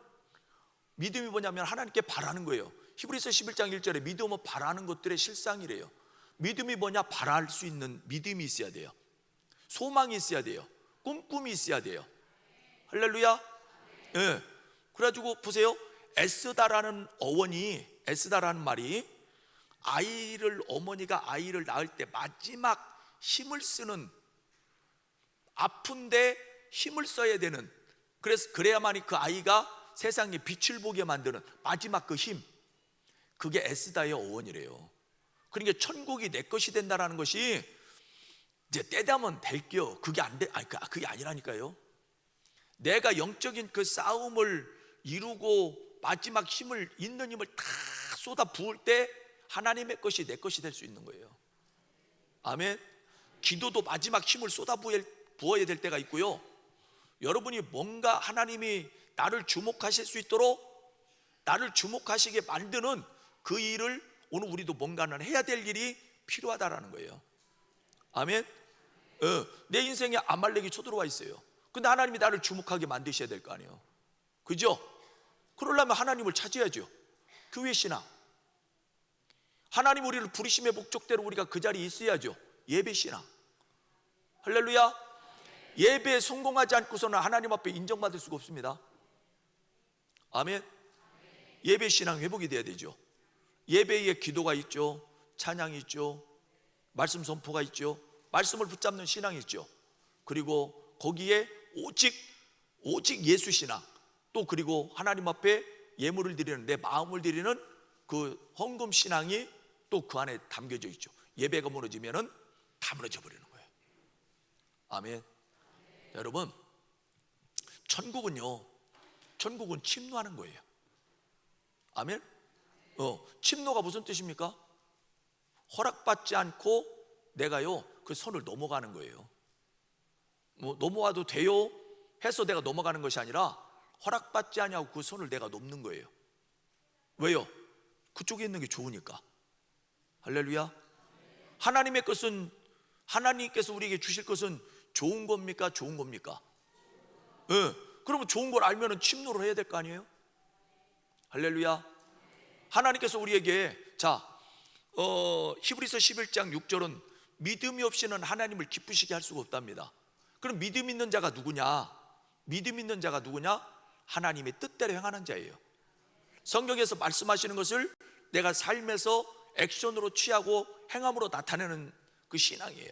하나님께 바라는 거예요. 히브리서 11장 1절에 믿음은 바라는 것들의 실상이래요. 믿음이 뭐냐? 바랄 수 있는 믿음이 있어야 돼요. 소망이 있어야 돼요. 꿈이 있어야 돼요. 할렐루야. 예. 그래가지고 보세요. 애쓰다라는 말이 어머니가 아이를 낳을 때 마지막 힘을 쓰는, 아픈데 힘을 써야 되는, 그래야만이 그 아이가 세상에 빛을 보게 만드는 마지막 그 힘, 그게 애쓰다의 어원이래요. 그러니까 천국이 내 것이 된다라는 것이 이제 때 되면 될게요. 그게 안 돼. 그게 아니라니까요. 내가 영적인 그 싸움을 이루고 마지막 있는 힘을 다 쏟아 부을 때 하나님의 것이 내 것이 될 수 있는 거예요. 아멘. 기도도 마지막 힘을 쏟아 부어야 될 때가 있고요. 여러분이 뭔가 하나님이 나를 주목하실 수 있도록, 나를 주목하시게 만드는 그 일을 오늘 우리도 뭔가는 해야 될 일이 필요하다라는 거예요. 아멘. 내 인생에 아말렉이 쳐들어와 있어요. 근데 하나님이 나를 주목하게 만드셔야 될 거 아니에요. 그죠? 그러려면 하나님을 찾아야죠. 교회 신앙, 하나님 우리를 부르심의 목적대로 우리가 그 자리에 있어야죠. 예배 신앙. 할렐루야. 예배에 성공하지 않고서는 하나님 앞에 인정받을 수가 없습니다. 아멘. 예배 신앙 회복이 돼야 되죠. 예배에 기도가 있죠. 찬양이 있죠. 말씀 선포가 있죠. 말씀을 붙잡는 신앙이 있죠. 그리고 거기에 오직 예수 신앙, 또 그리고 하나님 앞에 예물을 드리는, 내 마음을 드리는 그 헌금 신앙이 또 그 안에 담겨져 있죠. 예배가 무너지면은 다 무너져 버리는 거예요. 아멘. 여러분, 천국은 침노하는 거예요. 아멘. 침노가 무슨 뜻입니까? 허락받지 않고 내가요 그 선을 넘어가는 거예요. 뭐 넘어와도 돼요 해서 내가 넘어가는 것이 아니라 허락받지 않냐고 그 선을 내가 넘는 거예요. 왜요? 그쪽에 있는 게 좋으니까. 할렐루야. 하나님의 것은, 하나님께서 우리에게 주실 것은 좋은 겁니까? 좋은 겁니까? 그러면 좋은 걸 알면 침노를 해야 될 거 아니에요? 할렐루야. 하나님께서 우리에게 히브리서 11장 6절은 믿음이 없이는 하나님을 기쁘시게 할 수가 없답니다. 그럼 믿음 있는 자가 누구냐? 하나님의 뜻대로 행하는 자예요. 성경에서 말씀하시는 것을 내가 삶에서 액션으로 취하고 행함으로 나타내는 그 신앙이에요.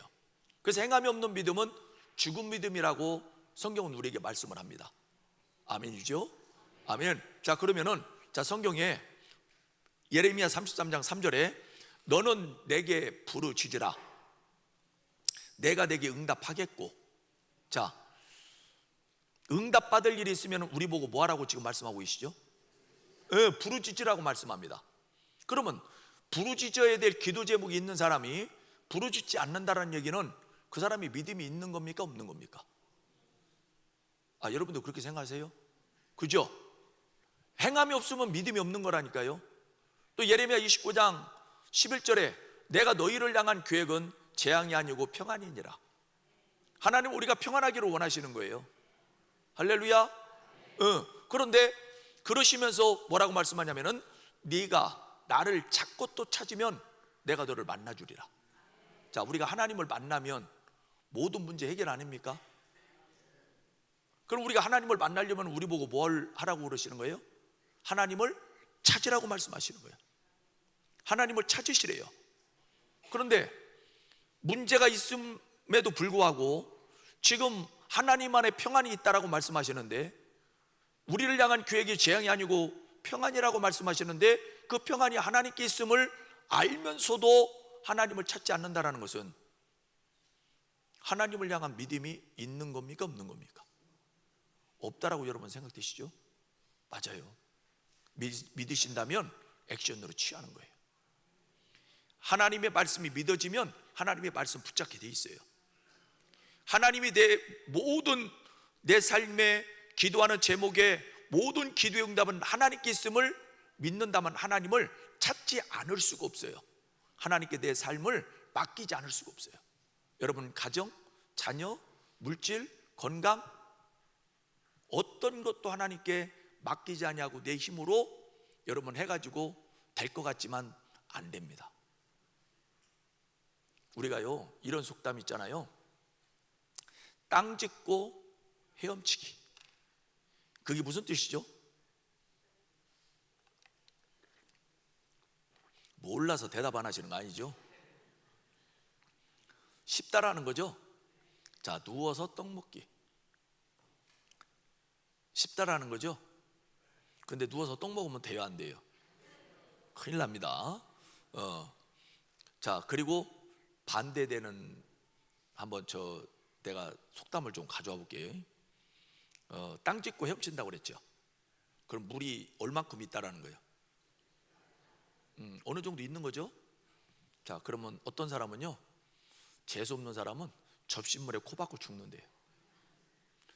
그래서 행함이 없는 믿음은 죽은 믿음이라고 성경은 우리에게 말씀을 합니다. 아멘이죠? 아멘. 그러면은 성경에 예레미야 33장 3절에 너는 내게 부르짖으라 내가 내게 응답하겠고. 응답받을 일이 있으면 우리 보고 뭐 하라고 지금 말씀하고 계시죠? 부르짖으라고 말씀합니다. 그러면 부르짖어야 될 기도 제목이 있는 사람이 부르짖지 않는다는 얘기는 그 사람이 믿음이 있는 겁니까? 없는 겁니까? 여러분도 그렇게 생각하세요? 그죠? 행함이 없으면 믿음이 없는 거라니까요. 또 예레미야 29장 11절에 내가 너희를 향한 계획은 재앙이 아니고 평안이니라. 하나님 우리가 평안하기를 원하시는 거예요. 할렐루야. 그런데 그러시면서 뭐라고 말씀하냐면은 네가 나를 찾고 또 찾으면 내가 너를 만나주리라. 우리가 하나님을 만나면 모든 문제 해결 아닙니까? 그럼 우리가 하나님을 만나려면 우리 보고 뭘 하라고 그러시는 거예요? 하나님을 찾으라고 말씀하시는 거예요. 하나님을 찾으시래요. 그런데 문제가 있음에도 불구하고 지금 하나님 안에 평안이 있다라고 말씀하시는데, 우리를 향한 계획이 재앙이 아니고 평안이라고 말씀하시는데, 그 평안이 하나님께 있음을 알면서도 하나님을 찾지 않는다라는 것은 하나님을 향한 믿음이 있는 겁니까? 없는 겁니까? 없다라고 여러분 생각되시죠? 맞아요. 믿으신다면 액션으로 취하는 거예요. 하나님의 말씀이 믿어지면 하나님의 말씀 붙잡게 돼 있어요. 하나님이 내 모든 내 삶에 기도하는 제목에 모든 기도의 응답은 하나님께 있음을 믿는다면 하나님을 찾지 않을 수가 없어요. 하나님께 내 삶을 맡기지 않을 수가 없어요. 여러분 가정, 자녀, 물질, 건강 어떤 것도 하나님께 맡기지 아니하고 내 힘으로 여러분 해가지고 될 것 같지만 안 됩니다. 우리가요 이런 속담 있잖아요. 땅 짚고 헤엄치기. 그게 무슨 뜻이죠? 몰라서 대답 안 하시는 거 아니죠? 쉽다라는 거죠. 자, 누워서 떡 먹기 쉽다라는 거죠. 근데 누워서 떡 먹으면 돼요, 안 돼요? 큰일 납니다. 자, 그리고 반대되는 한번 내가 속담을 좀 가져와 볼게요. 땅 짚고 헤엄친다고 그랬죠. 그럼 물이 얼만큼 있다라는 거예요? 어느 정도 있는 거죠. 자, 그러면 어떤 사람은요, 재수 없는 사람은 접시물에 코 박고 죽는데요.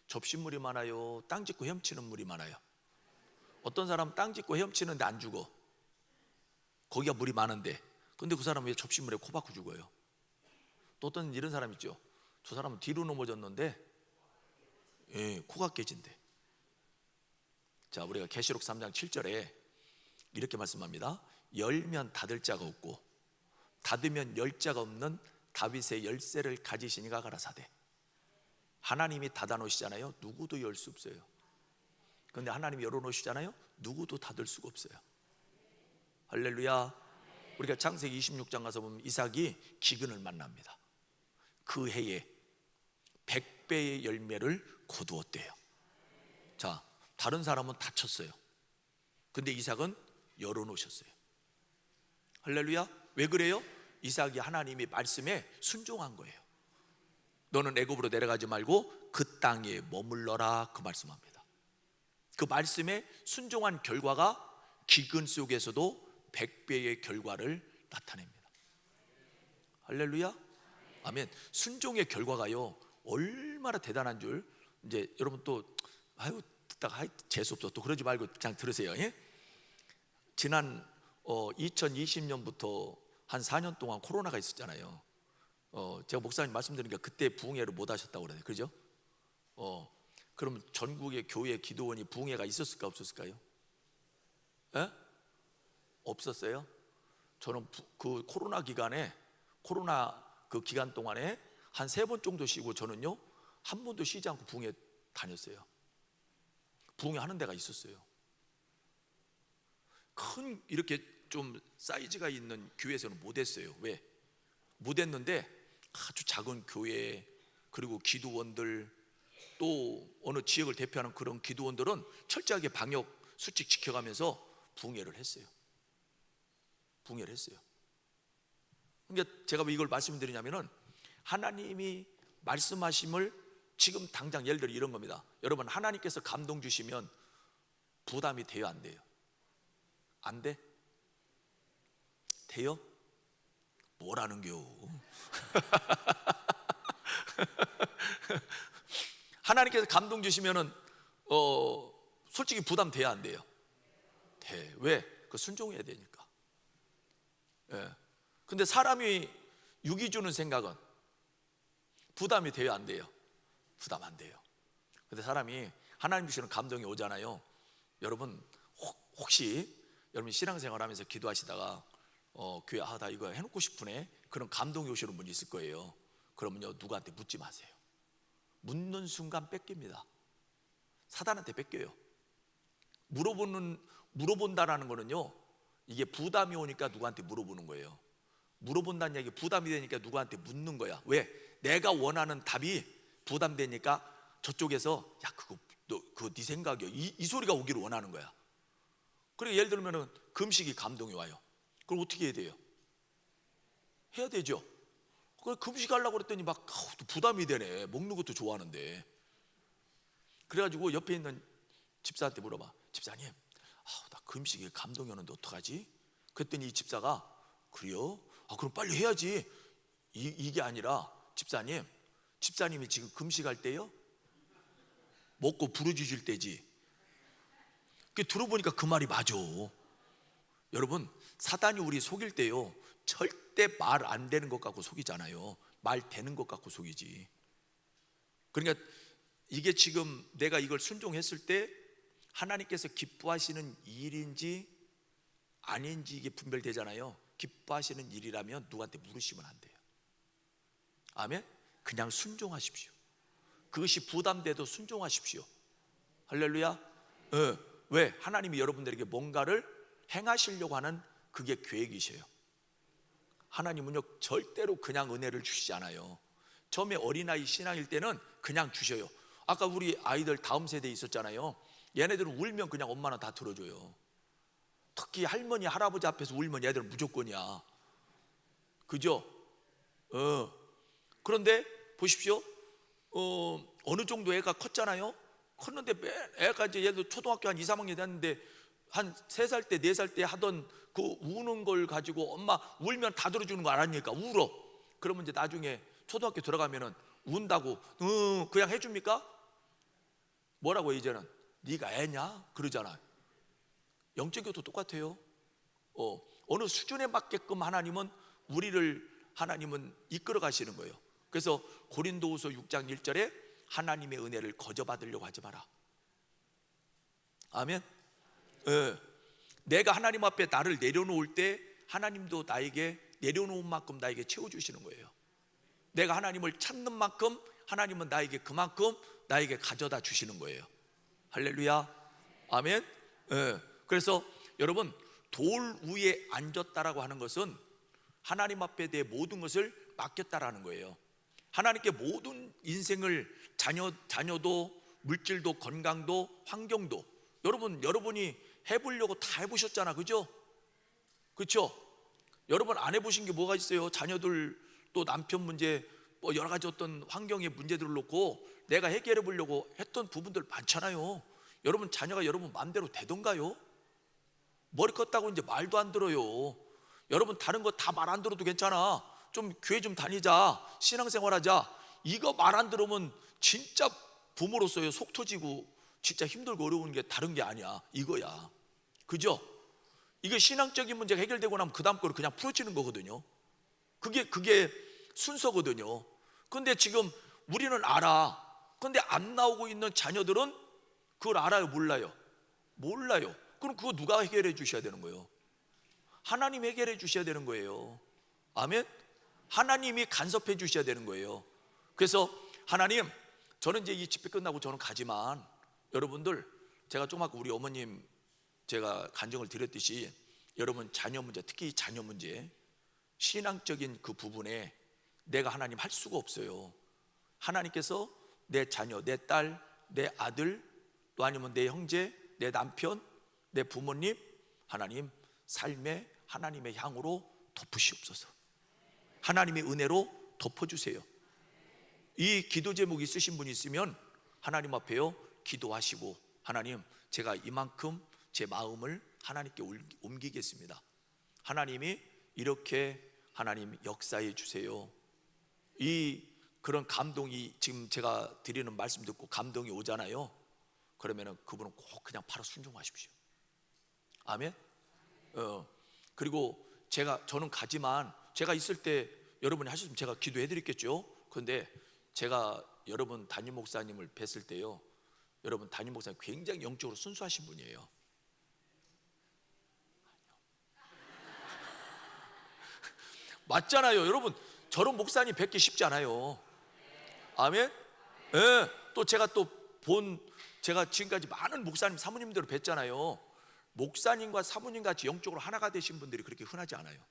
접시물이 많아요, 땅 짚고 헤엄치는 물이 많아요? 어떤 사람은 땅 짚고 헤엄치는데 안 죽어. 거기가 물이 많은데. 근데 그 사람은 왜 접시물에 코 박고 죽어요? 또 어떤 이런 사람 있죠. 저 사람은 뒤로 넘어졌는데 코가 깨진대. 자, 우리가 계시록 3장 7절에 이렇게 말씀합니다. 열면 닫을 자가 없고 닫으면 열 자가 없는 다윗의 열쇠를 가지시니가 가라사대. 하나님이 닫아 놓으시잖아요. 누구도 열 수 없어요. 그런데 하나님이 열어 놓으시잖아요. 누구도 닫을 수가 없어요. 할렐루야. 우리가 창세기 26장 가서 보면 이삭이 기근을 만납니다. 그 해에 100배의 열매를 거두었대요. 자, 다른 사람은 다쳤어요. 근데 이삭은 열어놓으셨어요. 할렐루야. 왜 그래요? 이삭이 하나님의 말씀에 순종한 거예요. 너는 애굽으로 내려가지 말고 그 땅에 머물러라, 그 말씀합니다. 그 말씀에 순종한 결과가 기근 속에서도 100배의 결과를 나타냅니다. 할렐루야. 아멘. 순종의 결과가요 얼마나 대단한 줄 이제 여러분 또 듣다가 재수없어 또 그러지 말고 그냥 들으세요. 예? 지난 2020년부터 한 4년 동안 코로나가 있었잖아요. 제가 목사님 말씀드리니까 그때 부흥회를 못 하셨다고 그러네요. 그죠? 그럼 전국의 교회 기도원이 부흥회가 있었을까 없었을까요? 예? 없었어요. 저는 그 코로나 기간에 코로나 그 기간 동안에 한 3번 정도 쉬고 저는요 한 번도 쉬지 않고 부흥회 다녔어요. 부흥회 하는 데가 있었어요. 큰 이렇게 좀 사이즈가 있는 교회에서는 못 했어요. 왜? 못 했는데 아주 작은 교회 그리고 기도원들 또 어느 지역을 대표하는 그런 기도원들은 철저하게 방역 수칙 지켜가면서 부흥회를 했어요. 부흥회를 했어요. 그러니까 제가 왜 이걸 말씀드리냐면은 하나님이 말씀하심을 지금 당장 예를 들어 이런 겁니다. 여러분 하나님께서 감동 주시면 부담이 돼요, 안 돼요? 안 돼? 돼요? 뭐라는겨? 하나님께서 감동 주시면은 솔직히 부담 돼야 안 돼요? 돼. 왜? 그 순종해야 되니까. 예. 근데 사람이 육이 주는 생각은 부담이 돼요, 안 돼요? 부담 안 돼요. 근데 사람이 하나님 주시는 감동이 오잖아요. 여러분 혹시 여러분 신앙생활 하면서 기도하시다가 교회 나 이거 해놓고 싶으네 그런 감동이 오시는 분이 있을 거예요. 그러면요 누구한테 묻지 마세요. 묻는 순간 뺏깁니다. 사단한테 뺏겨요. 물어본다라는 거는요 이게 부담이 오니까 누구한테 물어보는 거예요. 물어본다는 얘기 부담이 되니까 누구한테 묻는 거야. 왜? 내가 원하는 답이 부담되니까 저쪽에서 야 그거 네 생각이야 이 소리가 오기를 원하는 거야. 그리고 예를 들면은 금식이 감동이 와요. 그럼 어떻게 해야 돼요? 해야 되죠. 금식하려고 그랬더니 막 부담이 되네. 먹는 것도 좋아하는데. 그래가지고 옆에 있는 집사한테 물어봐. 집사님, 나 금식에 감동이 오는데 어떡하지? 그랬더니 이 집사가, 그래요? 그럼 빨리 해야지. 이게 아니라, 집사님이 지금 금식할 때요? 먹고 부르짖을 때지. 들어보니까 그 말이 맞아. 여러분, 사단이 우리 속일 때요, 절대 말 안 되는 것 갖고 속이잖아요. 말 되는 것 갖고 속이지. 그러니까 이게 지금 내가 이걸 순종했을 때 하나님께서 기뻐하시는 일인지 아닌지 이게 분별되잖아요. 기뻐하시는 일이라면 누구한테 물으시면 안 돼요. 아멘? 그냥 순종하십시오. 그것이 부담돼도 순종하십시오. 할렐루야. 왜? 하나님이 여러분들에게 뭔가를 행하시려고 하는 그게 계획이셔요. 하나님은요, 절대로 그냥 은혜를 주시지 않아요. 처음에 어린아이 신앙일 때는 그냥 주셔요. 아까 우리 아이들 다음 세대에 있었잖아요. 얘네들은 울면 그냥 엄마는 다 들어줘요. 특히 할머니 할아버지 앞에서 울면 얘들은 무조건이야. 그죠? 그런데 보십시오. 어느 정도 애가 컸잖아요. 컸는데 애가 이제 얘도 초등학교 한 2, 3학년 됐는데 한 3살 때 4살 때 하던 그 우는 걸 가지고 엄마 울면 다 들어주는 거 알았니까 울어. 그러면 이제 나중에 초등학교 들어가면은 운다고 그냥 해줍니까? 뭐라고 이제는? 네가 애냐? 그러잖아. 영적교도 똑같아요. 어느 수준에 맞게끔 하나님은 이끌어 가시는 거예요. 그래서 고린도후서 6장 1절에 하나님의 은혜를 거저받으려고 하지 마라. 아멘. 내가 하나님 앞에 나를 내려놓을 때 하나님도 나에게 내려놓은 만큼 나에게 채워주시는 거예요. 내가 하나님을 찾는 만큼 하나님은 나에게 그만큼 나에게 가져다 주시는 거예요. 할렐루야. 아멘. 그래서 여러분, 돌 위에 앉았다라고 하는 것은 하나님 앞에 내 모든 것을 맡겼다라는 거예요. 하나님께 모든 인생을, 자녀도, 물질도, 건강도, 환경도, 여러분이 해보려고 다 해보셨잖아. 그죠? 그렇죠? 여러분 안 해보신 게 뭐가 있어요? 자녀들, 또 남편 문제, 뭐 여러 가지 어떤 환경의 문제들을 놓고 내가 해결해 보려고 했던 부분들 많잖아요. 여러분 자녀가 여러분 마음대로 되던가요? 머리 컸다고 이제 말도 안 들어요. 여러분 다른 거 다 말 안 들어도 괜찮아. 좀 교회 좀 다니자, 신앙생활하자. 이거 말 안 들으면 진짜 부모로서요 속 터지고 진짜 힘들고 어려운 게 다른 게 아니야. 이거야. 그죠? 이게 신앙적인 문제가 해결되고 나면 그 다음 거를 그냥 풀어지는 거거든요. 그게 순서거든요. 근데 지금 우리는 알아. 근데 안 나오고 있는 자녀들은 그걸 알아요? 몰라요? 몰라요. 그럼 그거 누가 해결해 주셔야 되는 거예요? 하나님 해결해 주셔야 되는 거예요. 아멘? 하나님이 간섭해 주셔야 되는 거예요. 그래서 하나님, 저는 이제 이 집회 끝나고 저는 가지만 여러분들, 제가 좀 아까 우리 어머님 제가 간증을 드렸듯이 여러분 자녀 문제, 특히 자녀 문제, 신앙적인 그 부분에 내가 하나님 할 수가 없어요. 하나님께서 내 자녀, 내 딸, 내 아들, 또 아니면 내 형제, 내 남편, 내 부모님, 하나님 삶에 하나님의 향으로 덮으시옵소서. 하나님의 은혜로 덮어주세요. 이 기도 제목이 있으신 분이 있으면 하나님 앞에요 기도하시고, 하나님 제가 이만큼 제 마음을 하나님께 옮기겠습니다. 하나님이 이렇게 하나님 역사해 주세요. 그런 감동이, 지금 제가 드리는 말씀 듣고 감동이 오잖아요. 그러면은 그분은 꼭 그냥 바로 순종하십시오. 아멘. 그리고 저는 가지만 제가 있을 때 여러분이 하셨으면 제가 기도해 드렸겠죠. 그런데 제가 여러분 담임 목사님을 뵀을 때요, 여러분 담임 목사님 굉장히 영적으로 순수하신 분이에요. 맞잖아요. 여러분 저런 목사님 뵙기 쉽지 않아요. 아멘. 또 제가 제가 지금까지 많은 목사님 사모님들을 뵀잖아요. 목사님과 사모님 같이 영적으로 하나가 되신 분들이 그렇게 흔하지 않아요.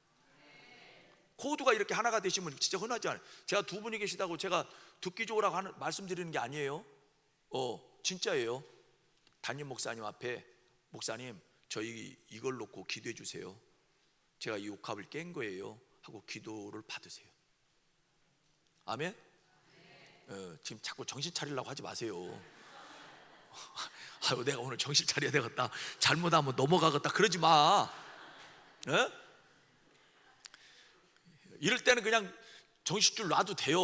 코드가 이렇게 하나가 되시면 진짜 흔하지 않아요. 제가 두 분이 계시다고 제가 듣기 좋으라고 말씀드리는 게 아니에요. 진짜예요. 담임 목사님 앞에, 목사님 저희 이걸 놓고 기도해 주세요, 제가 이 옥합을 깬 거예요 하고 기도를 받으세요. 아멘. 지금 자꾸 정신 차리려고 하지 마세요. 아유, 내가 오늘 정신 차려야 되겠다, 잘못하면 넘어가겠다, 그러지 마. 에? 이럴 때는 그냥 정신줄 놔도 돼요.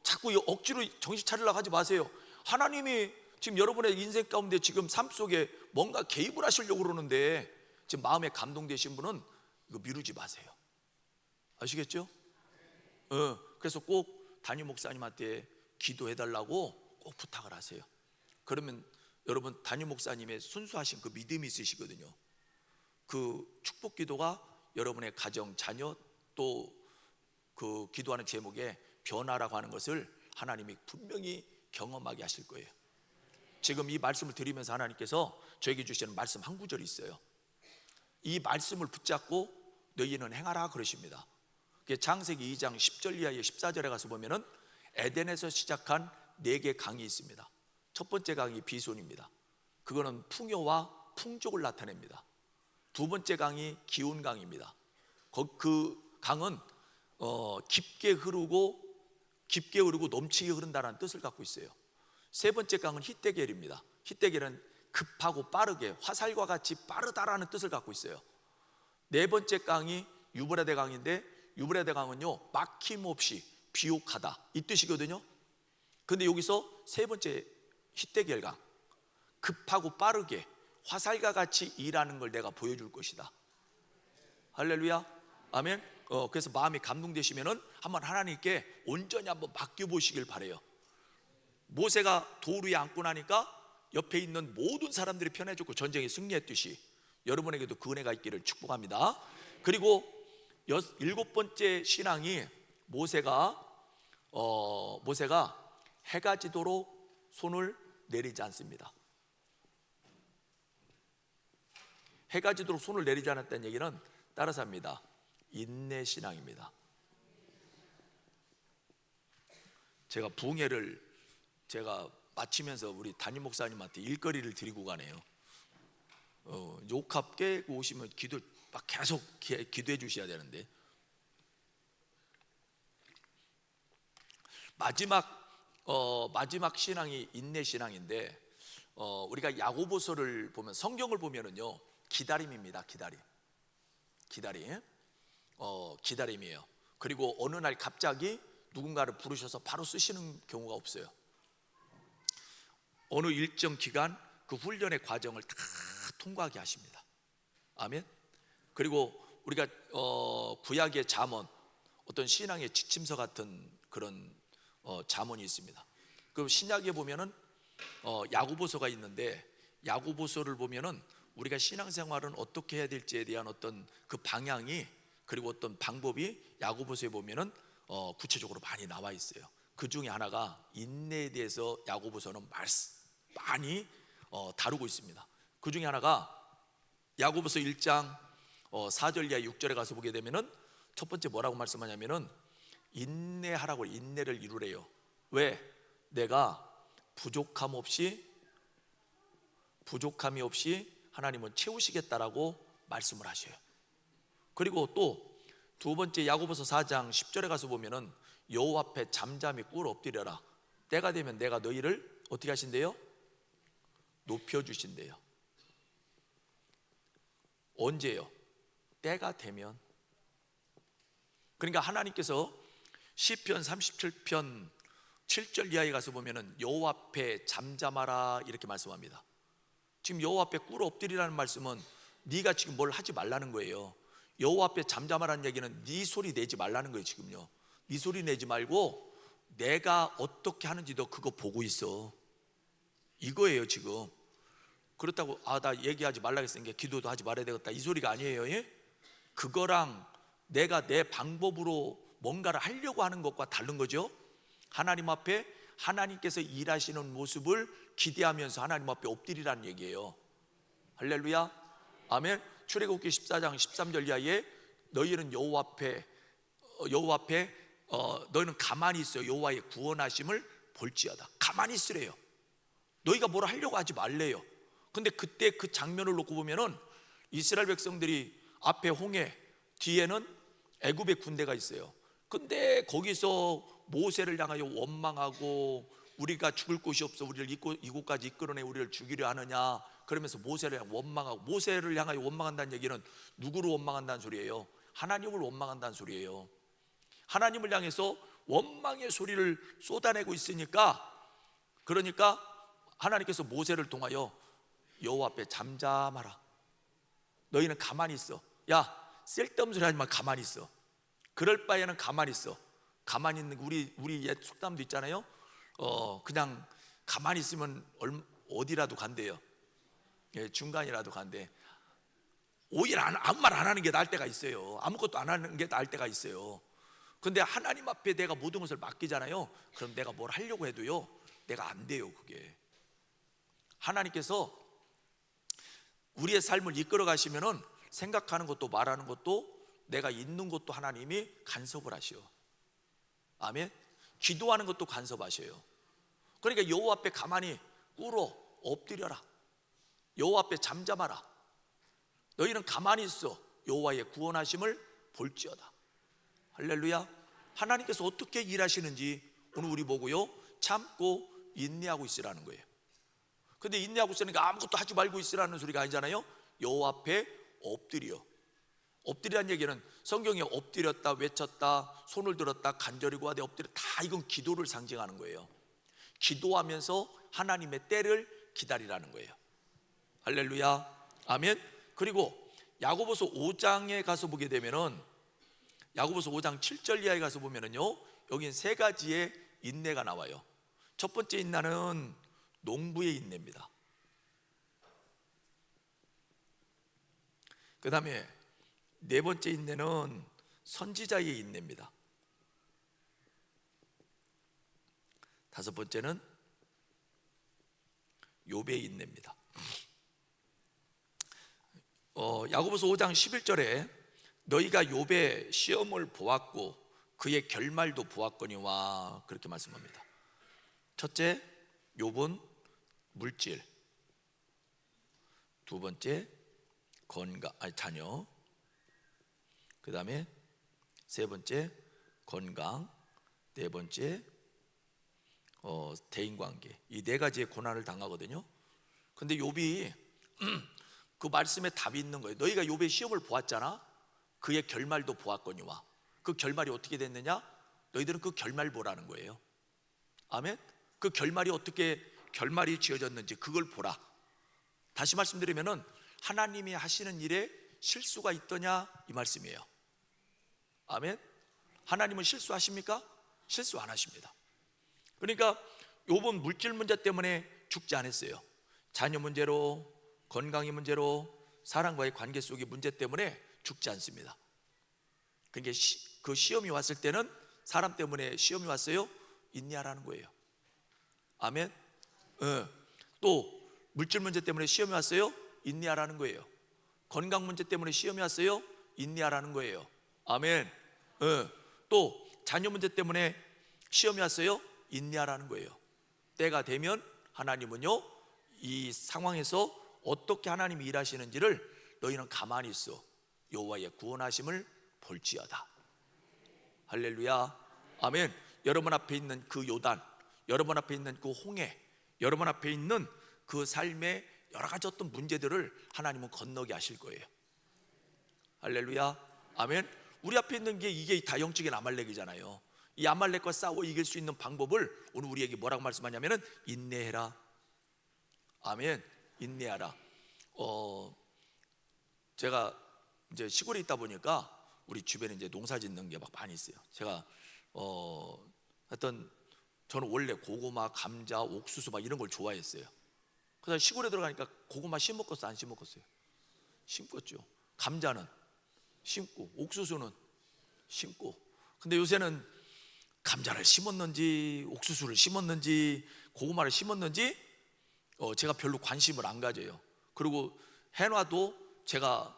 자꾸 억지로 정신 차리려고 하지 마세요. 하나님이 지금 여러분의 인생 가운데 지금 삶 속에 뭔가 개입을 하시려고 그러는데 지금 마음에 감동되신 분은 이거 미루지 마세요. 아시겠죠? 그래서 꼭 담임 목사님한테 기도해달라고 꼭 부탁을 하세요. 그러면 여러분, 담임 목사님의 순수하신 그 믿음이 있으시거든요. 그 축복 기도가 여러분의 가정, 자녀, 또 그 기도하는 제목에 변화라고 하는 것을 하나님이 분명히 경험하게 하실 거예요. 지금 이 말씀을 드리면서 하나님께서 저에게 주시는 말씀 한 구절이 있어요. 이 말씀을 붙잡고 너희는 행하라 그러십니다. 창세기 2장 10절 이하의 14절에 가서 보면은 에덴에서 시작한 4개 강이 있습니다. 첫 번째 강이 비손입니다. 그거는 풍요와 풍족을 나타냅니다. 두 번째 강이 기운강입니다. 그 강은 깊게 흐르고 넘치게 흐른다는 뜻을 갖고 있어요. 세 번째 강은 히데겔입니다. 히데겔은 급하고 빠르게, 화살과 같이 빠르다라는 뜻을 갖고 있어요. 네 번째 강이 유브라데 강인데, 유브라데 강은요, 막힘없이 비옥하다, 이 뜻이거든요. 근데 여기서 세 번째 히데겔 강, 급하고 빠르게 화살과 같이 일하는 걸 내가 보여줄 것이다. 할렐루야, 아멘. 그래서 마음이 감동되시면은 한번 하나님께 온전히 한번 맡겨보시길 바래요. 모세가 돌 위에 앉고 나니까 옆에 있는 모든 사람들이 편해졌고 전쟁에 승리했듯이 여러분에게도 그 은혜가 있기를 축복합니다. 그리고 7번째 신앙이 모세가 해가 지도록 손을 내리지 않습니다. 해가 지도록 손을 내리지 않았다는 얘기는 따라서 합니다. 인내 신앙입니다. 제가 부흥회를 마치면서 우리 담임 목사님한테 일거리를 드리고 가네요. 욕합 깨고 오시면 기도 막 계속 기도해 주셔야 되는데, 마지막 신앙이 인내 신앙인데, 우리가 야고보서를 보면, 성경을 보면은요, 기다림입니다. 기다림이에요. 그리고 어느 날 갑자기 누군가를 부르셔서 바로 쓰시는 경우가 없어요. 어느 일정 기간 그 훈련의 과정을 다 통과하게 하십니다. 아멘. 그리고 우리가 구약의 잠언, 어떤 신앙의 지침서 같은 그런 잠언이 있습니다. 그 신약에 보면은 야고보서가 있는데, 야고보서를 보면은 우리가 신앙생활은 어떻게 해야 될지에 대한 어떤 그 방향이, 그리고 어떤 방법이 야고보서에 보면은 구체적으로 많이 나와 있어요. 그 중에 하나가 인내에 대해서 야고보서는 많이 다루고 있습니다. 그 중에 하나가 야고보서 1장 4절 이하 6절에 가서 보게 되면은 첫 번째 뭐라고 말씀하냐면은 인내하라고, 인내를 이루래요. 왜? 내가 부족함이 없이 하나님은 채우시겠다라고 말씀을 하셔요. 그리고 또 두 번째 야고보서 4장 10절에 가서 보면은 여호와 앞에 잠잠히 꿇어 엎드려라. 때가 되면 내가 너희를 어떻게 하신대요? 높여주신대요. 언제요? 때가 되면. 그러니까 하나님께서 시편 37편 7절 이하에 가서 보면은 여호와 앞에 잠잠하라 이렇게 말씀합니다. 지금 여호와 앞에 꿇어 엎드리라는 말씀은 네가 지금 뭘 하지 말라는 거예요. 여호와 앞에 잠잠하라는 얘기는 네 소리 내지 말라는 거예요. 지금요, 네 소리 내지 말고 내가 어떻게 하는지 너 그거 보고 있어, 이거예요 지금. 그렇다고 나 얘기하지 말라 했으니까 기도도 하지 말아야 되겠다, 이 소리가 아니에요. 예? 그거랑 내가 내 방법으로 뭔가를 하려고 하는 것과 다른 거죠. 하나님 앞에 하나님께서 일하시는 모습을 기대하면서 하나님 앞에 엎드리라는 얘기예요. 할렐루야, 아멘. 출애굽기 14장 13절 이하에 너희는 여호와 앞에 너희는 가만히 있어 여호와의 구원하심을 볼지어다. 가만히 있으래요. 너희가 뭘 하려고 하지 말래요. 근데 그때 그 장면을 놓고 보면은 이스라엘 백성들이 앞에 홍해, 뒤에는 애굽의 군대가 있어요. 근데 거기서 모세를 향하여 원망하고 우리가 죽을 곳이 없어 우리를 이곳까지 이끌어내 우리를 죽이려 하느냐, 그러면서 모세를 원망하고, 모세를 향하여 원망한다는 얘기는 누구를 원망한다는 소리예요? 하나님을 원망한다는 소리예요. 하나님을 향해서 원망의 소리를 쏟아내고 있으니까, 그러니까 하나님께서 모세를 통하여 여호와 앞에 잠잠하라, 너희는 가만히 있어. 야, 쓸데없는 소리 하지 마, 가만히 있어. 그럴 바에는 가만히 있어. 가만히 있는, 우리 옛 속담도 있잖아요. 그냥 가만히 있으면 어디라도 간대요. 예, 중간이라도 간대. 오히려 아무 말 안 하는 게 나을 때가 있어요. 아무것도 안 하는 게 나을 때가 있어요. 근데 하나님 앞에 내가 모든 것을 맡기잖아요. 그럼 내가 뭘 하려고 해도요, 내가 안 돼요. 그게 하나님께서 우리의 삶을 이끌어 가시면은 생각하는 것도 말하는 것도 내가 있는 것도 하나님이 간섭을 하시오. 아멘. 기도하는 것도 간섭하셔요. 그러니까 여호와 앞에 가만히 꿇어 엎드려라. 여호와 앞에 잠잠하라. 너희는 가만히 있어 여호와의 구원하심을 볼지어다. 할렐루야. 하나님께서 어떻게 일하시는지 오늘 우리 보고요, 참고 인내하고 있으라는 거예요. 근데 인내하고 있으니까 아무것도 하지 말고 있으라는 소리가 아니잖아요. 여호와 앞에 엎드려. 엎드리라는 얘기는 성경에 엎드렸다, 외쳤다, 손을 들었다, 간절히 구하되 엎드려, 다 이건 기도를 상징하는 거예요. 기도하면서 하나님의 때를 기다리라는 거예요. 할렐루야. 아멘. 그리고 야고보서 5장에 가서 보게 되면은, 야고보서 5장 7절 이하에 가서 보면은요, 여긴 세 가지의 인내가 나와요. 첫 번째 인내는 농부의 인내입니다. 그 다음에 네 번째 인내는 선지자의 인내입니다. 다섯 번째는 욥의 인내입니다. 야고보서 5장 11절에 너희가 욥의 시험을 보았고 그의 결말도 보았거니와, 그렇게 말씀합니다. 첫째, 욥은 물질. 두 번째, 자녀. 그 다음에 세 번째, 건강. 네 번째, 대인관계. 이 네 가지의 고난을 당하거든요. 근데 욥이 그 말씀에 답이 있는 거예요. 너희가 욥의 시험을 보았잖아. 그의 결말도 보았거니와. 그 결말이 어떻게 됐느냐? 너희들은 그 결말 보라는 거예요. 아멘. 그 결말이 어떻게 결말이 지어졌는지 그걸 보라. 다시 말씀드리면은 하나님이 하시는 일에 실수가 있더냐 이 말씀이에요. 아멘. 하나님은 실수하십니까? 실수 안 하십니다. 그러니까 욥은 물질 문제 때문에 죽지 않았어요. 자녀 문제로, 건강의 문제로, 사람과의 관계 속의 문제 때문에 죽지 않습니다. 그러니까 그 시험이 왔을 때는 사람 때문에 시험이 왔어요. 인내하라는 거예요. 아멘. 또 물질 문제 때문에 시험이 왔어요. 인내하라는 거예요. 건강 문제 때문에 시험이 왔어요. 인내하라는 거예요. 아멘. 또 자녀 문제 때문에 시험이 왔어요. 인내하라는 거예요. 때가 되면 하나님은요, 이 상황에서 어떻게 하나님이 일하시는지를 너희는 가만히 있어 여호와의 구원하심을 볼지어다. 할렐루야. 아멘. 여러분 앞에 있는 그 요단, 여러분 앞에 있는 그 홍해, 여러분 앞에 있는 그 삶의 여러 가지 어떤 문제들을 하나님은 건너게 하실 거예요. 할렐루야. 아멘. 우리 앞에 있는 게 이게 다 영적인 아말렉이잖아요. 이 아말렉과 싸워 이길 수 있는 방법을 오늘 우리에게 뭐라고 말씀하냐면은 인내해라. 아멘. 인내하라. 제가 이제 시골에 있다 보니까 우리 주변에 이제 농사 짓는 게 막 많이 있어요. 제가 하여튼 저는 원래 고구마, 감자, 옥수수 막 이런 걸 좋아했어요. 그래서 시골에 들어가니까 고구마 심었겠어, 안 심었겠어요? 심었죠. 감자는 심고, 옥수수는 심고. 근데 요새는 감자를 심었는지, 옥수수를 심었는지, 고구마를 심었는지 제가 별로 관심을 안 가져요. 그리고 해놔도 제가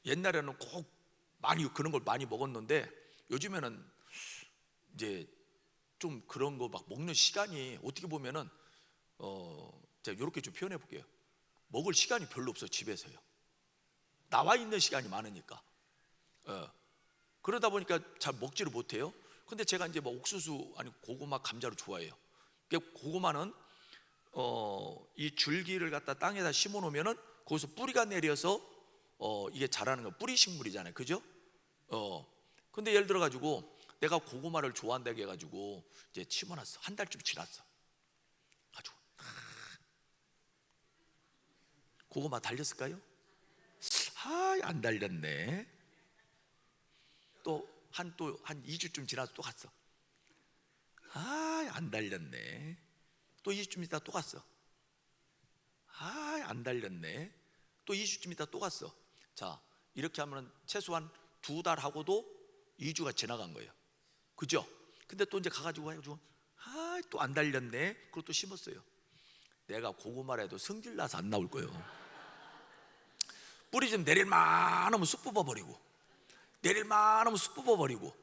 옛날에는 꼭 많이 그런 걸 많이 먹었는데 요즘에는 이제 좀 그런 거 막 먹는 시간이 어떻게 보면은 제가 이렇게 좀 표현해 볼게요. 먹을 시간이 별로 없어요. 집에서요. 나와 있는 시간이 많으니까. 그러다 보니까 잘 먹지를 못해요. 근데 제가 이제 뭐 옥수수 아니 고구마, 감자를 좋아해요. 고구마는 이 줄기를 갖다 땅에다 심어 놓으면은 거기서 뿌리가 내려서 이게 자라는 거, 뿌리 식물이잖아요, 그죠? 근데 예를 들어 가지고 내가 고구마를 좋아한다고 해가지고 이제 심어놨어. 한 달쯤 지났어. 가지고 고구마 달렸을까요? 안 달렸네. 또 한 2주쯤 지나서 또 갔어. 안 달렸네. 또 2주쯤 있다 또 갔어. 안 달렸네. 또 2주쯤 있다 또 갔어. 자, 이렇게 하면 최소한 2달 하고도 2주가 지나간 거예요, 그죠? 근데 또 이제 가가지고 또 안 달렸네. 그것도 심었어요. 내가 고구마를 해도 성질 나서 안 나올 거예요. 뿌리 좀 내릴만 하면 쑥 뽑아버리고, 내릴만 하면 쑥 뽑아버리고.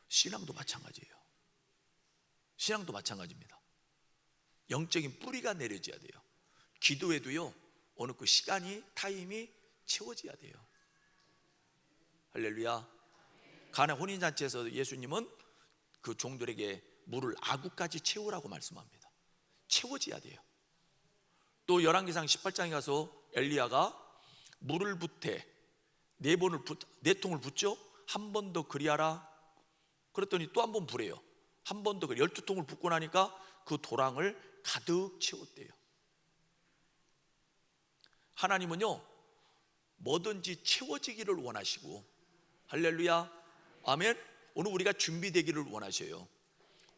신앙도 마찬가지예요. 신앙도 마찬가지입니다. 영적인 뿌리가 내려져야 돼요. 기도에도요, 어느 그 시간이, 타임이 채워져야 돼요. 할렐루야. 가나 혼인잔치에서 예수님은 그 종들에게 물을 아구까지 채우라고 말씀합니다. 채워져야 돼요. 또 열왕기상 18장에 가서 엘리야가 물을 붓되 4통을 붓죠. 한 번 더 그리하라. 그랬더니 또 한 번 부래요. 한 번 더 12통을 붓고 나니까 그 도랑을 가득 채웠대요. 하나님은요, 뭐든지 채워지기를 원하시고, 할렐루야, 아멘. 오늘 우리가 준비되기를 원하셔요.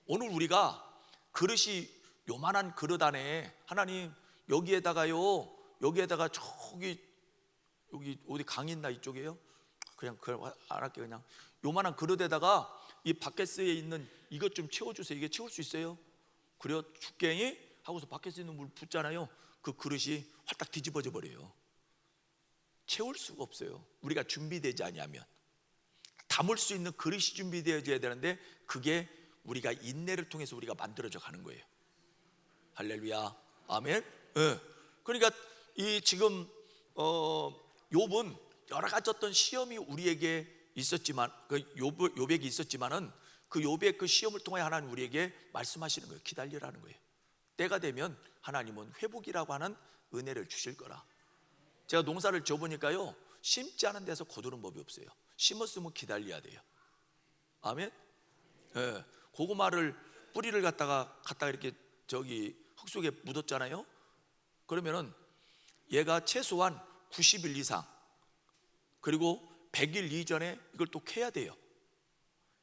오늘 우리가 그릇이 요만한 그릇 안에, 하나님 여기에다가요, 여기에다가 여기 어디 강 있나 이쪽에요? 그냥 안 할게요. 그냥 요만한 그릇에다가 이 바켓스에 있는 이것 좀 채워주세요. 이게 채울 수 있어요? 그래요? 죽갱이 하고서 바켓스에 있는 물 붓잖아요. 그 그릇이 활딱 뒤집어져 버려요. 채울 수가 없어요. 우리가 준비되지 아니하면. 담을 수 있는 그릇이 준비되어져야 되는데, 그게 우리가 인내를 통해서 우리가 만들어져 가는 거예요. 할렐루야, 아멘. 그러니까 이 지금 욥은 여러 가지 어떤 시험이 우리에게 있었지만, 그 욥에게 있었지만은 그 욥의 그 시험을 통해 하나님 우리에게 말씀하시는 거예요. 기다리라는 거예요. 때가 되면 하나님은 회복이라고 하는 은혜를 주실 거라. 제가 농사를 지어보니까요, 심지 않은 데서 거두는 법이 없어요. 심었으면 기다려야 돼요. 아멘. 고구마를 뿌리를 갖다가 이렇게 흙 속에 묻었잖아요. 그러면은 얘가 최소한 90일 이상, 그리고 100일 이전에 이걸 또 캐야 돼요.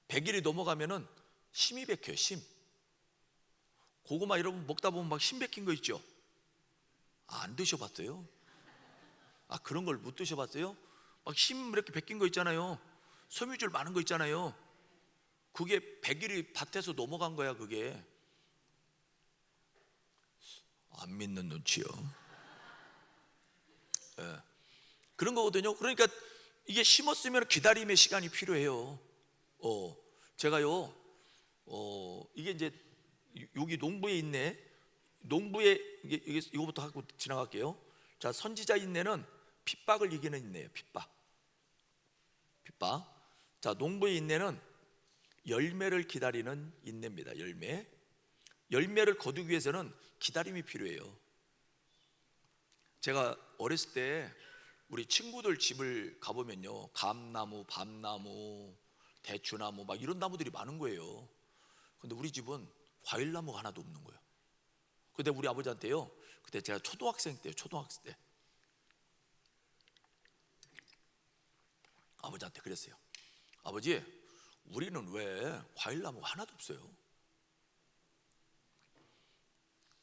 100일이 넘어가면은 심이 백혀요. 심. 고구마 여러분 먹다 보면 막 심 백힌 거 있죠? 안 드셔봤어요? 그런 걸 못 드셔봤어요? 막 심 이렇게 백힌 거 있잖아요. 섬유질 많은 거 있잖아요. 그게 100일이 밭에서 넘어간 거야. 그게 안 믿는 눈치요. 그런 거거든요. 그러니까 이게 심었으면 기다림의 시간이 필요해요. 제가요, 이게 이제 여기 농부의 인내, 이거부터 하고 지나갈게요. 자, 선지자 인내는 핍박을 이기는 인내예요. 핍박. 자, 농부의 인내는 열매를 기다리는 인내입니다. 열매를 거두기 위해서는 기다림이 필요해요. 제가 어렸을 때 우리 친구들 집을 가보면요, 감나무, 밤나무, 대추나무 막 이런 나무들이 많은 거예요. 근데 우리 집은 과일나무가 하나도 없는 거예요. 근데 우리 아버지한테요, 그때 제가 초등학생 때 아버지한테 그랬어요. 아버지, 우리는 왜 과일나무가 하나도 없어요?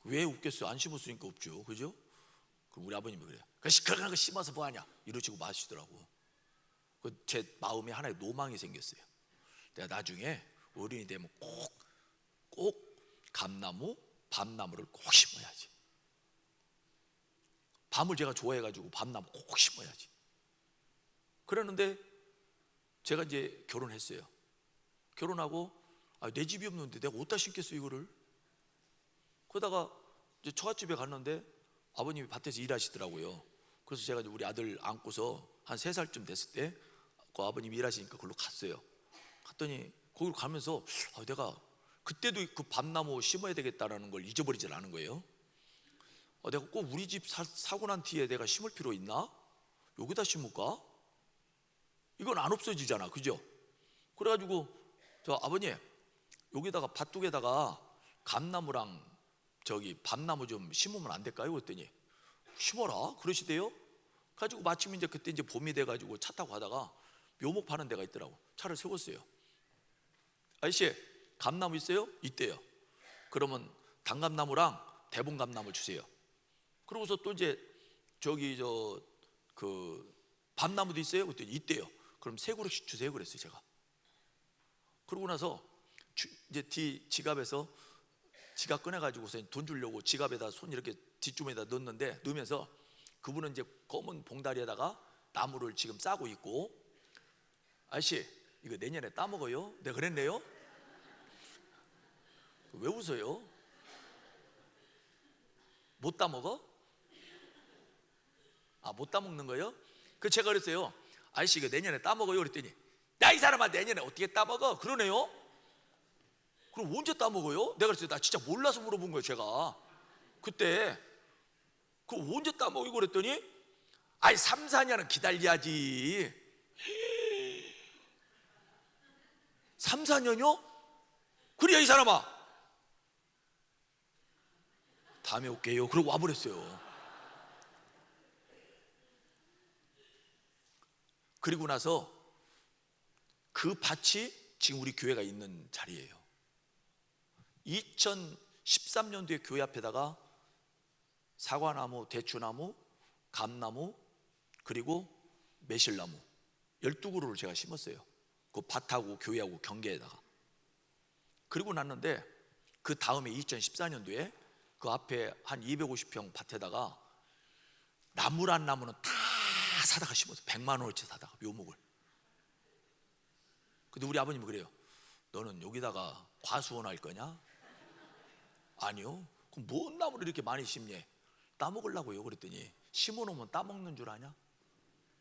왜 없겠어요? 안 심었으니까 없죠, 그죠? 그럼 우리 아버님이 그래요. 그런 거 심어서 뭐하냐 이러시고 마시더라고. 제 마음에 하나의 노망이 생겼어요. 내가 나중에 어른이 되면 꼭 감나무, 밤나무를 꼭 심어야지. 밤을 제가 좋아해가지고 밤나무 꼭 심어야지. 그러는데 제가 이제 결혼했어요. 결혼하고 내 집이 없는데 내가 어디다 심겠어 이거를. 그러다가 이제 처갓집에 갔는데 아버님이 밭에서 일하시더라고요. 그래서 제가 이제 우리 아들 안고서 한 3살쯤 됐을 때 그 아버님이 일하시니까 그걸로 갔어요. 갔더니 거기로 가면서 내가 그때도 그 밤나무 심어야 되겠다라는 걸 잊어버리질 않은 거예요. 내가 꼭 우리 집 사고 난 뒤에 내가 심을 필요 있나? 여기다 심을까? 이건 안 없어지잖아, 그죠? 그래가지고 저 아버님 여기다가 밭둑에다가 감나무랑 저기 밤나무 좀 심으면 안 될까요? 그랬더니 심어라 그러시대요. 가지고 마침 이제 그때 이제 봄이 돼가지고 차 타고 가다가 묘목 파는 데가 있더라고. 차를 세웠어요. 아저씨 감나무 있어요? 있대요. 그러면 단감나무랑 대봉감나무 주세요. 그러고서 또 이제 저기 그 밤나무도 있어요? 그랬더니 있대요. 그럼 3그릇씩 주세요 그랬어요 제가. 그러고 나서 이제 지갑에서 지갑 꺼내가지고서 돈 주려고 지갑에다 손 이렇게 뒷주머니에다 넣으면서 그분은 이제 검은 봉다리에다가 나무를 지금 싸고 있고, 아저씨 이거 내년에 따먹어요? 내가 그랬네요. 왜 웃어요? 못 따먹어? 못 따먹는 거예요? 그 제가 그랬어요. 아저씨 이거 내년에 따먹어요? 그랬더니 야 이 사람아 내년에 어떻게 따먹어? 그러네요. 그럼 언제 따먹어요? 내가 그랬어요. 나 진짜 몰라서 물어본 거예요 제가 그때. 그럼 언제 따먹이고 그랬더니 3, 4년은 기다려야지. 3, 4년이요? 그래야 이 사람아 다음에 올게요 그러고 와버렸어요. 그리고 나서 그 밭이 지금 우리 교회가 있는 자리예요. 2013년도에 교회 앞에다가 사과나무, 대추나무, 감나무 그리고 매실나무 12그루를 제가 심었어요. 그 밭하고 교회하고 경계에다가. 그리고 났는데 그 다음에 2014년도에 그 앞에 한 250평 밭에다가 나무란 나무는 다 사다가 심었어요. 100만 원어치 사다가 묘목을. 근데 우리 아버님은 그래요. 너는 여기다가 과수원 할 거냐? 아니요. 그럼 뭔 나무를 이렇게 많이 심니? 따먹으려고요. 그랬더니 심어놓으면 따먹는 줄 아냐?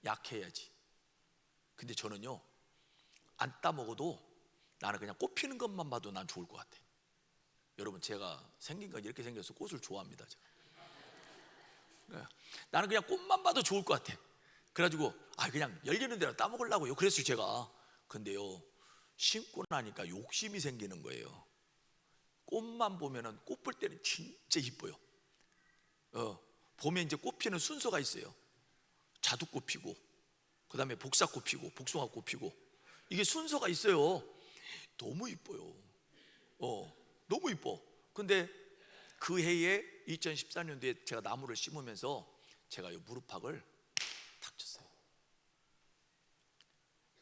약해야지. 근데 저는요 안 따먹어도 나는 그냥 꽃 피는 것만 봐도 난 좋을 것 같아. 여러분 제가 생긴 건 이렇게 생겨서 꽃을 좋아합니다 제가. 네. 나는 그냥 꽃만 봐도 좋을 것 같아. 그래가지고 그냥 열리는 대로 따먹으려고요. 그랬어요 제가. 근데요 심고 나니까 욕심이 생기는 거예요. 꽃만 보면은 꽃 볼 때는 진짜 이뻐요. 봄에 이제 꽃 피는 순서가 있어요. 자두꽃 피고 그 다음에 복사꽃 피고 복숭아꽃 피고 이게 순서가 있어요. 너무 이뻐요. 너무 이뻐. 근데 그 해에 2014년도에 제가 나무를 심으면서 제가 이 무릎팍을 탁 쳤어요.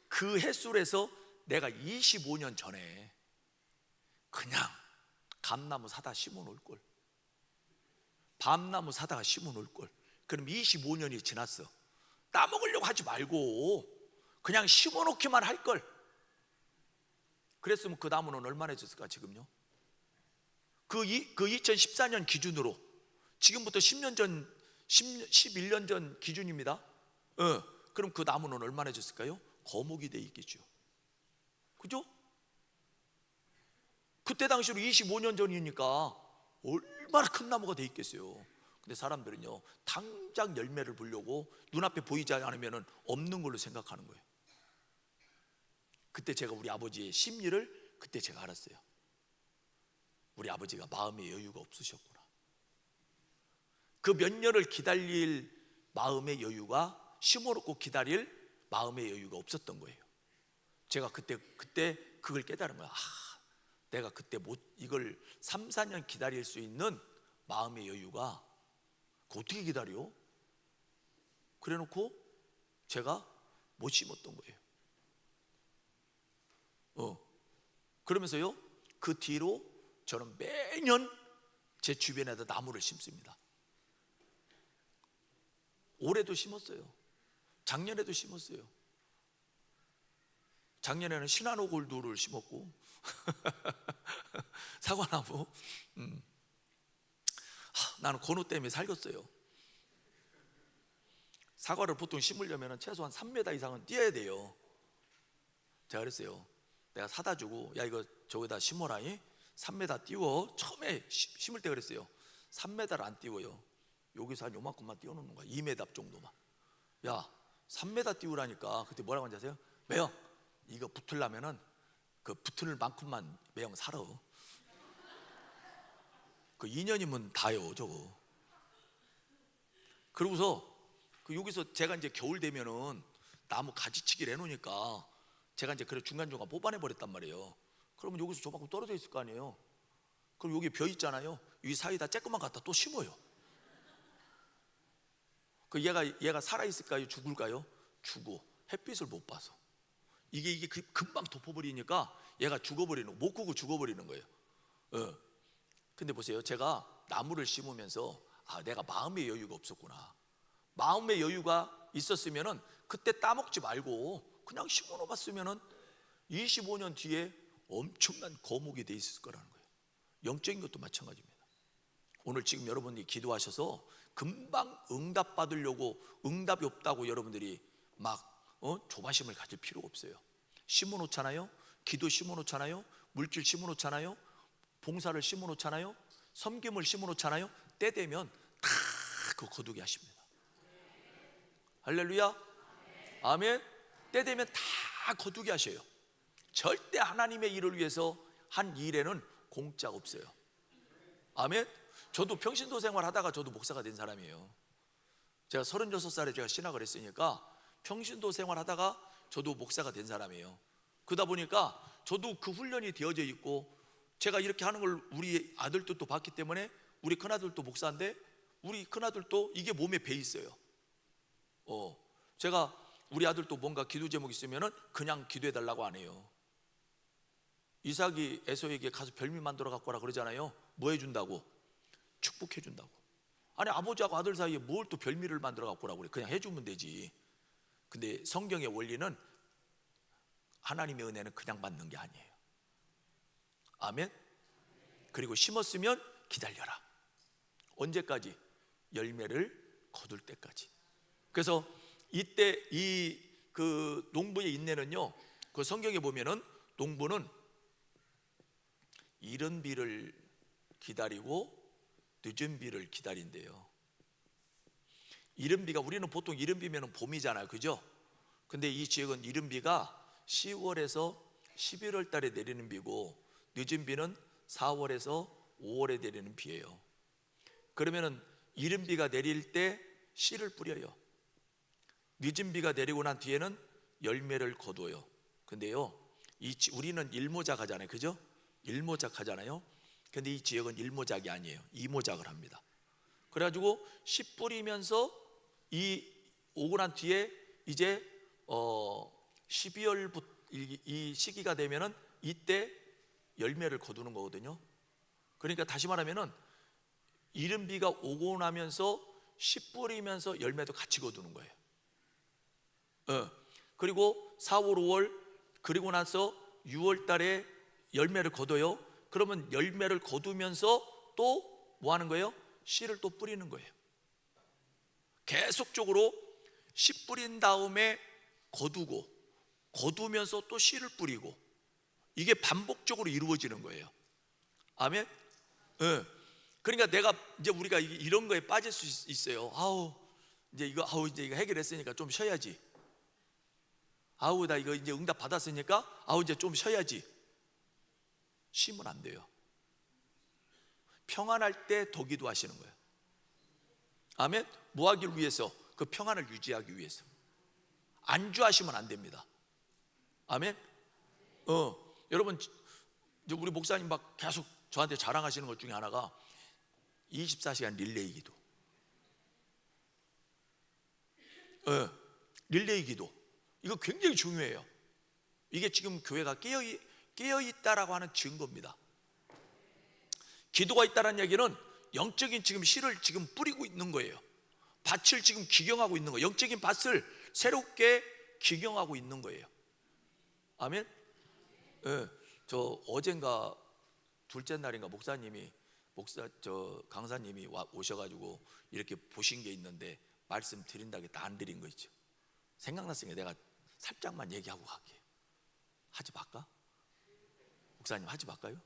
그 햇술에서 내가 25년 전에 그냥 감나무 사다 심어 놓을 걸, 밤나무 사다가 심어 놓을 걸. 그럼 25년이 지났어. 따먹으려고 하지 말고 그냥 심어 놓기만 할 걸. 그랬으면 그 나무는 얼마나 졌을까 지금요? 그 2014년 기준으로 지금부터 10년 전 11년 전 기준입니다. 그럼 그 나무는 얼마나 졌을까요? 거목이 돼 있겠죠. 그죠? 그때 당시로 25년 전이니까 얼마나 큰 나무가 돼 있겠어요. 근데 사람들은요 당장 열매를 보려고 눈앞에 보이지 않으면 없는 걸로 생각하는 거예요. 그때 제가 우리 아버지의 심리를 그때 제가 알았어요. 우리 아버지가 마음의 여유가 없으셨구나. 그 몇 년을 기다릴 마음의 여유가 심어놓고 기다릴 마음의 여유가 없었던 거예요. 제가 그때 그걸 깨달은 거야. 내가 그때 이걸 3, 4년 기다릴 수 있는 마음의 여유가 어떻게 기다려? 그래놓고 제가 못 심었던 거예요. 그러면서요 그 뒤로 저는 매년 제 주변에다 나무를 심습니다. 올해도 심었어요. 작년에도 심었어요. 작년에는 시나노 골드를 심었고 사과나무. 나는 건호 때문에 살겠어요. 사과를 보통 심으려면 최소한 3m 이상은 뛰어야 돼요. 제가 그랬어요. 내가 사다 주고 야 이거 저기다 심어라. 3m 띄워. 처음에 심을 때 그랬어요. 3m를 안 띄워요. 여기서 한 요만큼만 띄워놓는 거야. 2m 정도만. 야, 3m 띄우라니까. 그때 뭐라고 하는지 아세요? 매형, 이거 붙으려면은 그 붙을 만큼만 매형 살아. 그 2년이면 다요 저거. 그러고서 그 여기서 제가 이제 겨울 되면은 나무 가지치기를 해놓으니까 제가 이제 그래 중간중간 뽑아내 버렸단 말이에요. 그러면 여기서 저만큼 떨어져 있을 거 아니에요. 그럼 여기 벼 있잖아요. 이 사이에다 쬐끔만 갖다 또 심어요. 그 얘가 살아 있을까요? 죽을까요? 죽어. 햇빛을 못 봐서. 이게 금방 덮어버리니까 얘가 죽어버리는, 못 크고 죽어버리는 거예요. 근데 보세요. 제가 나무를 심으면서 내가 마음의 여유가 없었구나. 마음의 여유가 있었으면은 그때 따먹지 말고 그냥 심어 놓았으면은 25년 뒤에 엄청난 거목이 돼 있을 거라는 거예요. 영적인 것도 마찬가지입니다. 오늘 지금 여러분이 기도하셔서 금방 응답 받으려고 응답이 없다고 여러분들이 막 조바심을 가질 필요가 없어요. 심어 놓잖아요. 기도 심어 놓잖아요. 물질 심어 놓잖아요. 봉사를 심어 놓잖아요. 섬김을 심어 놓잖아요. 때 되면 다 그 거두게 하십니다. 할렐루야. 아멘. 때 되면 다 거두게 하셔요. 절대 하나님의 일을 위해서 한 일에는 공짜가 없어요. 아멘. 저도 평신도 생활 하다가 저도 목사가 된 사람이에요. 제가 36살에 제가 신학을 했으니까 평신도 생활 하다가 저도 목사가 된 사람이에요. 그러다 보니까 저도 그 훈련이 되어져 있고, 제가 이렇게 하는 걸 우리 아들도 또 봤기 때문에, 우리 큰아들도 목사인데 우리 큰아들도 이게 몸에 배 있어요. 제가 우리 아들도 뭔가 기도 제목 있으면은 그냥 기도해 달라고 안 해요. 이삭이 에서에게 가서 별미 만들어 갖고 와라 그러잖아요. 뭐 해준다고? 축복해 준다고. 아니, 아버지하고 아들 사이에 뭘 또 별미를 만들어 갖고 오라고 그래. 그냥 해주면 되지. 근데 성경의 원리는 하나님의 은혜는 그냥 받는 게 아니에요. 아멘. 그리고 심었으면 기다려라. 언제까지? 열매를 거둘 때까지. 그래서 이때 그 농부의 인내는요, 그 성경에 보면은 농부는 이른 비를 기다리고 늦은 비를 기다린대요. 이른 비가, 우리는 보통 이른 비면 봄이잖아요, 그죠? 근데 이 지역은 이른 비가 10월에서 11월 달에 내리는 비고, 늦은 비는 4월에서 5월에 내리는 비예요. 그러면은 이른 비가 내릴 때 씨를 뿌려요. 늦은 비가 내리고 난 뒤에는 열매를 거둬요. 근데요, 우리는 일모작 하잖아요, 그죠? 일모작 하잖아요. 근데 이 지역은 일모작이 아니에요. 이모작을 합니다. 그래가지고 씨 뿌리면서 오고 난 뒤에 이제 12월부터 이 시기가 되면은 이때 열매를 거두는 거거든요. 그러니까 다시 말하면은 이른 비가 오고 나면서 씨 뿌리면서 열매도 같이 거두는 거예요. 그리고 4월, 5월, 그리고 나서 6월 달에 열매를 거둬요. 그러면 열매를 거두면서 또 뭐 하는 거예요? 씨를 또 뿌리는 거예요. 계속적으로 씨 뿌린 다음에 거두면서 또 씨를 뿌리고, 이게 반복적으로 이루어지는 거예요. 아멘. 그러니까 이제 우리가 이런 거에 빠질 수 있어요. 이제 이거 해결했으니까 좀 쉬어야지. 나 이거 이제 응답 받았으니까 이제 좀 쉬어야지. 쉬면 안 돼요. 평안할 때 더 기도하시는 거예요. 아멘. 뭐 하기를 위해서? 그 평안을 유지하기 위해서. 안주하시면 안 됩니다. 아멘. 여러분, 우리 목사님 막 계속 저한테 자랑하시는 것 중에 하나가 24시간 릴레이 기도. 릴레이 기도. 이거 굉장히 중요해요. 이게 지금 교회가 깨어 있다라고 하는 증거입니다. 기도가 있다는 얘기는 영적인 지금 씨를 지금 뿌리고 있는 거예요. 밭을 지금 기경하고 있는 거예요. 영적인 밭을 새롭게 기경하고 있는 거예요. 아멘. 저 어젠가 둘째 날인가 강사님이 오셔가지고 이렇게 보신 게 있는데 말씀 드린다고 다 안 드린 거 있죠. 생각났으니까 내가 살짝만 얘기하고 갈게요. 하지 말까? 목사님 하지 말까요?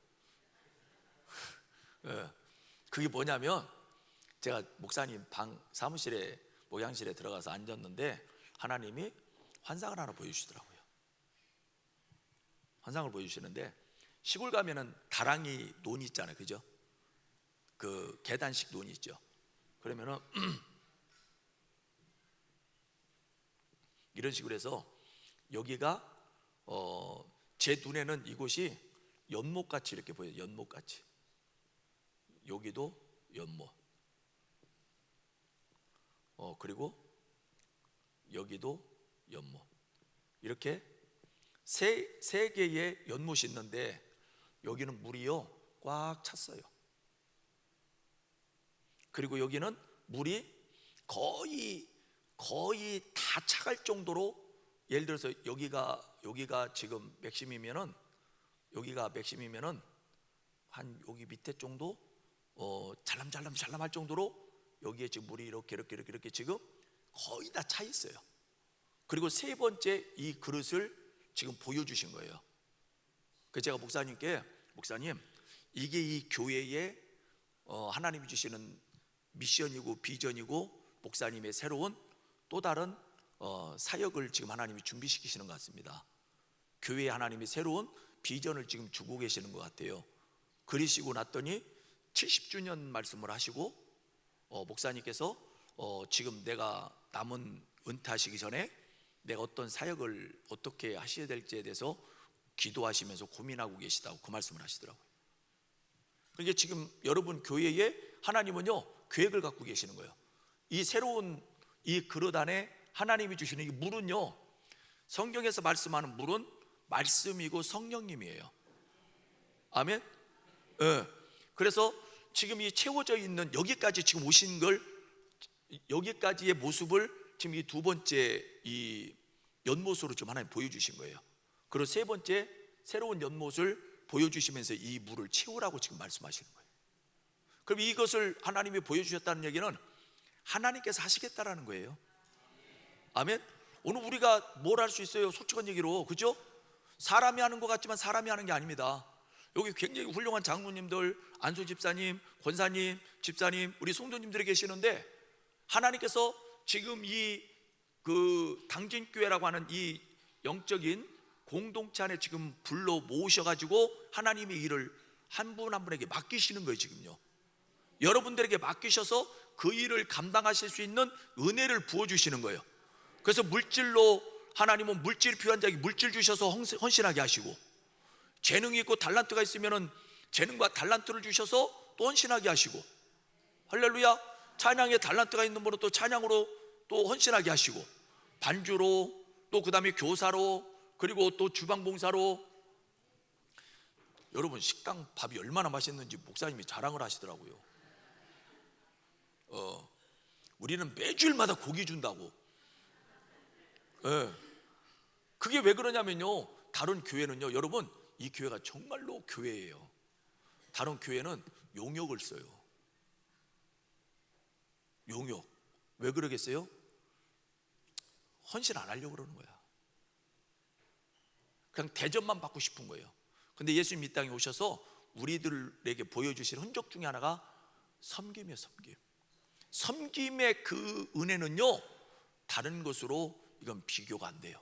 예. 그게 뭐냐면 제가 목사님 방 사무실에 목양실에 들어가서 앉았는데 하나님이 환상을 하나 보여주시더라고요. 환상을 보여주시는데 시골 가면은 다랑이 논이 있잖아요, 그죠? 그 계단식 논이 있죠. 그러면은 이런 식으로 해서 여기가 제 눈에는 이곳이 연못같이 이렇게 보여요. 연못같이. 여기도 연못. 그리고 여기도 연못. 이렇게 세 개의 연못이 있는데 여기는 물이요 꽉 찼어요. 그리고 여기는 물이 거의 다 차갈 정도로, 예를 들어서 여기가 지금 맥심이면은, 여기가 맥심이면은 한 여기 밑에 정도 잘람할 정도로 여기에 지금 물이 이렇게 지금 거의 다 차 있어요. 그리고 세 번째 이 그릇을 지금 보여주신 거예요. 그래서 제가 목사님께, 목사님 이게 이 교회의 하나님이 주시는 미션이고 비전이고 목사님의 새로운 또 다른 사역을 지금 하나님이 준비시키시는 것 같습니다. 교회에 하나님이 새로운 비전을 지금 주고 계시는 것 같아요. 그러시고 났더니 70주년 말씀을 하시고 목사님께서 지금 내가 남은 은퇴하시기 전에 내가 어떤 사역을 어떻게 하셔야 될지에 대해서 기도하시면서 고민하고 계시다고 그 말씀을 하시더라고요. 그러니까 지금 여러분 교회에 하나님은요 계획을 갖고 계시는 거예요. 이 새로운 이 그릇 안에 하나님이 주시는 이 물은요, 성경에서 말씀하는 물은 말씀이고 성령님이에요. 아멘. 그래서 지금 이 채워져 있는 여기까지 지금 오신 걸, 여기까지의 모습을 지금 이 두 번째 이 연못으로 좀 하나님 보여주신 거예요. 그리고 세 번째 새로운 연못을 보여주시면서 이 물을 채우라고 지금 말씀하시는 거예요. 그럼 이것을 하나님이 보여주셨다는 얘기는 하나님께서 하시겠다라는 거예요. 아멘. 오늘 우리가 뭘 할 수 있어요? 솔직한 얘기로, 그죠? 사람이 하는 것 같지만 사람이 하는 게 아닙니다. 여기 굉장히 훌륭한 장로님들, 안수 집사님, 권사님, 집사님, 우리 성도님들이 계시는데 하나님께서 지금 이 그 당진교회라고 하는 이 영적인 공동체 안에 지금 불러 모으셔가지고 하나님의 일을 한 분 한 분에게 맡기시는 거예요. 지금요 여러분들에게 맡기셔서 그 일을 감당하실 수 있는 은혜를 부어주시는 거예요. 그래서 물질로, 하나님은 물질 필요한 자에게 물질 주셔서 헌신하게 하시고, 재능이 있고 달란트가 있으면 재능과 달란트를 주셔서 또 헌신하게 하시고, 할렐루야. 찬양에 달란트가 있는 분은 또 찬양으로 또 헌신하게 하시고, 반주로, 또 그 다음에 교사로, 그리고 또 주방봉사로. 여러분 식당 밥이 얼마나 맛있는지 목사님이 자랑을 하시더라고요. 우리는 매주일마다 고기 준다고. 그게 왜 그러냐면요, 다른 교회는요, 여러분 이 교회가 정말로 교회예요. 다른 교회는 용역을 써요. 용역. 왜 그러겠어요? 헌신 안 하려고 그러는 거야. 그냥 대접만 받고 싶은 거예요. 근데 예수님 이 땅에 오셔서 우리들에게 보여주신 흔적 중에 하나가 섬김이에요. 섬김. 섬김의 그 은혜는요 다른 것으로 이건 비교가 안 돼요.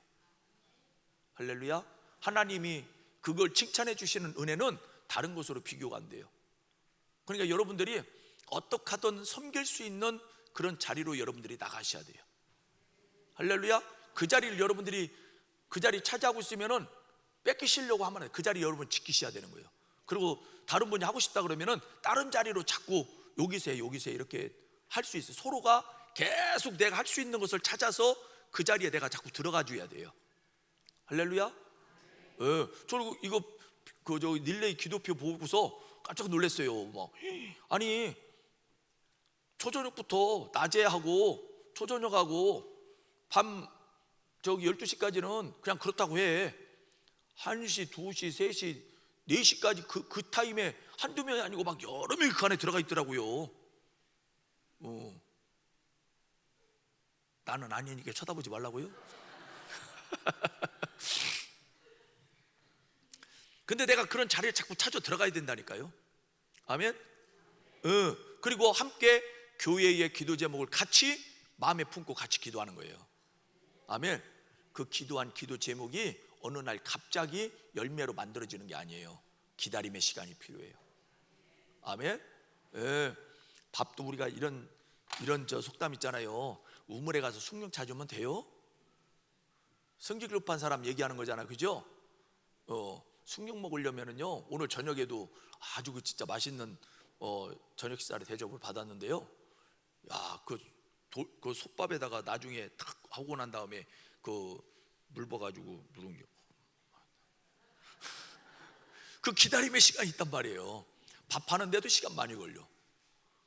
할렐루야. 하나님이 그걸 칭찬해 주시는 은혜는 다른 것으로 비교가 안 돼요. 그러니까 여러분들이 어떻게 하든 섬길 수 있는 그런 자리로 여러분들이 나가셔야 돼요. 할렐루야. 그 자리를 여러분들이 그 자리 차지하고 있으면은 뺏기시려고 하면 그 자리 여러분 지키셔야 되는 거예요. 그리고 다른 분이 하고 싶다 그러면은 다른 자리로 자꾸 여기서 해 이렇게 할 수 있어요. 서로가 계속 내가 할 수 있는 것을 찾아서 그 자리에 내가 자꾸 들어가 줘야 돼요. 할렐루야. 저 이거 저 릴레이 기도표 보고서 깜짝 놀랐어요. 막 아니 초저녁부터 낮에 하고 초저녁하고 밤 12시까지는 그냥 그렇다고 해. 1시, 2시, 3시, 4시까지 그 타임에 한두 명이 아니고 막 여러 명이 그 안에 들어가 있더라고요. 나는 아니니까 쳐다보지 말라고요. 근데 내가 그런 자리에 자꾸 찾아 들어가야 된다니까요. 아멘. 그리고 함께 교회의 기도 제목을 같이 마음에 품고 같이 기도하는 거예요. 아멘. 그 기도한 기도 제목이 어느 날 갑자기 열매로 만들어지는 게 아니에요. 기다림의 시간이 필요해요. 아멘. 밥도 우리가 이런 저 속담 있잖아요. 우물에 가서 숭늉 찾으면 돼요? 성질 급한 사람 얘기하는 거잖아, 그죠? 숭늉 먹으려면은요, 오늘 저녁에도 아주 그 진짜 맛있는 저녁 식사를 대접을 받았는데요. 야, 그 솥밥에다가 나중에 탁 하고 난 다음에 그 물 버가지고 누룽지. 그 기다림의 시간이 있단 말이에요. 밥 하는데도 시간 많이 걸려.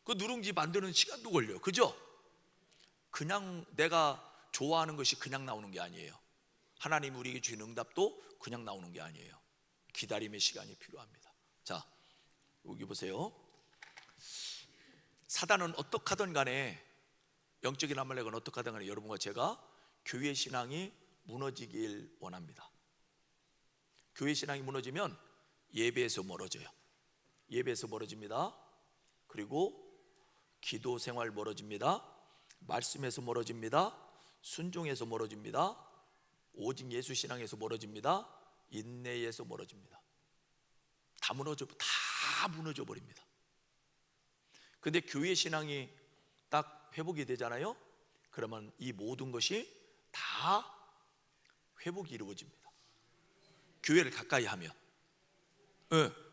그 누룽지 만드는 시간도 걸려, 그죠? 그냥 내가 좋아하는 것이 그냥 나오는 게 아니에요. 하나님 우리에게 주신 응답도 그냥 나오는 게 아니에요. 기다림의 시간이 필요합니다. 자, 여기 보세요. 사단은 어떻게 하든 간에, 영적인 아말렉은 어떻게 하든 간에 여러분과 제가 교회 신앙이 무너지길 원합니다. 교회 신앙이 무너지면 예배에서 멀어져요. 예배에서 멀어집니다. 그리고 기도 생활 멀어집니다. 말씀에서 멀어집니다. 순종에서 멀어집니다. 오직 예수 신앙에서 멀어집니다. 인내에서 멀어집니다. 다 무너져 버립니다. 근데 교회 신앙이 딱 회복이 되잖아요. 그러면 이 모든 것이 다 회복이 이루어집니다. 교회를 가까이 하면.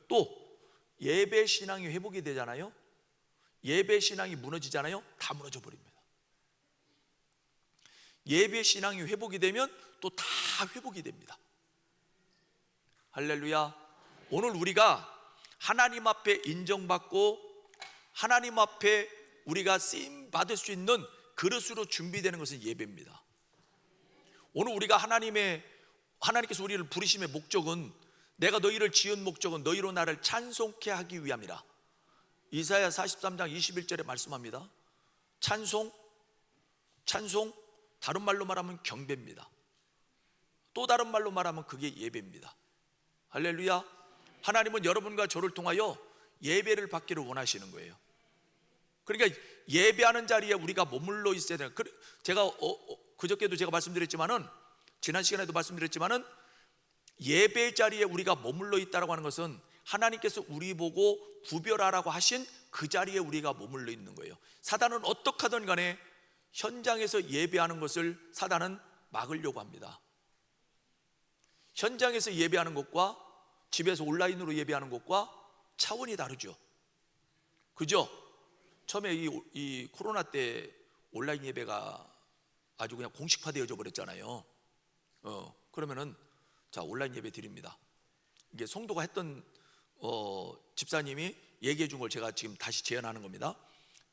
또 예배 신앙이 회복이 되잖아요. 예배 신앙이 무너지잖아요. 다 무너져 버립니다. 예배 신앙이 회복이 되면 또 다 회복이 됩니다. 할렐루야. 오늘 우리가 하나님 앞에 인정받고 하나님 앞에 우리가 쓰임 받을 수 있는 그릇으로 준비되는 것은 예배입니다. 오늘 우리가 하나님께서 우리를 부르심의 목적은, 내가 너희를 지은 목적은 너희로 나를 찬송케 하기 위함이라. 이사야 43장 21절에 말씀합니다. 찬송, 다른 말로 말하면 경배입니다. 또 다른 말로 말하면 그게 예배입니다. 할렐루야. 하나님은 여러분과 저를 통하여 예배를 받기를 원하시는 거예요. 그러니까 예배하는 자리에 우리가 머물러 있어야 돼요. 제가 그저께도 제가 말씀드렸지만은, 지난 시간에도 말씀드렸지만은, 예배 자리에 우리가 머물러 있다라고 하는 것은 하나님께서 우리 보고 구별하라고 하신 그 자리에 우리가 머물러 있는 거예요. 사단은 어떻게 하든 간에 현장에서 예배하는 것을 사단은 막으려고 합니다. 현장에서 예배하는 것과 집에서 온라인으로 예배하는 것과 차원이 다르죠. 그죠? 처음에 이 코로나 때 온라인 예배가 아주 그냥 공식화되어져 버렸잖아요. 그러면은 자, 온라인 예배 드립니다. 이게 성도가 했던 집사님이 얘기해 준 걸 제가 지금 다시 재현하는 겁니다.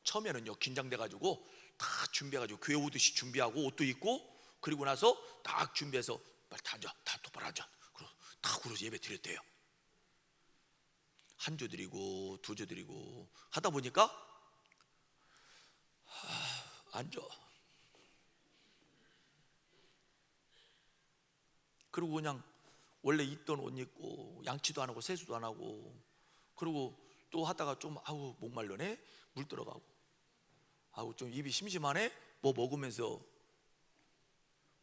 처음에는요, 긴장돼 가지고 다 준비해가지고 교회 오듯이 준비하고 옷도 입고, 그리고 나서 딱 준비해서 빨리 다 앉아, 다 똑바로 앉아, 다 그러서 예배 드렸대요. 한 주 드리고 두 주 드리고 하다 보니까 앉아. 그리고 그냥 원래 입던 옷 입고 양치도 안 하고 세수도 안 하고, 그리고 또 하다가 좀 목말르네, 물 들어가고, 좀 입이 심심하네, 뭐 먹으면서.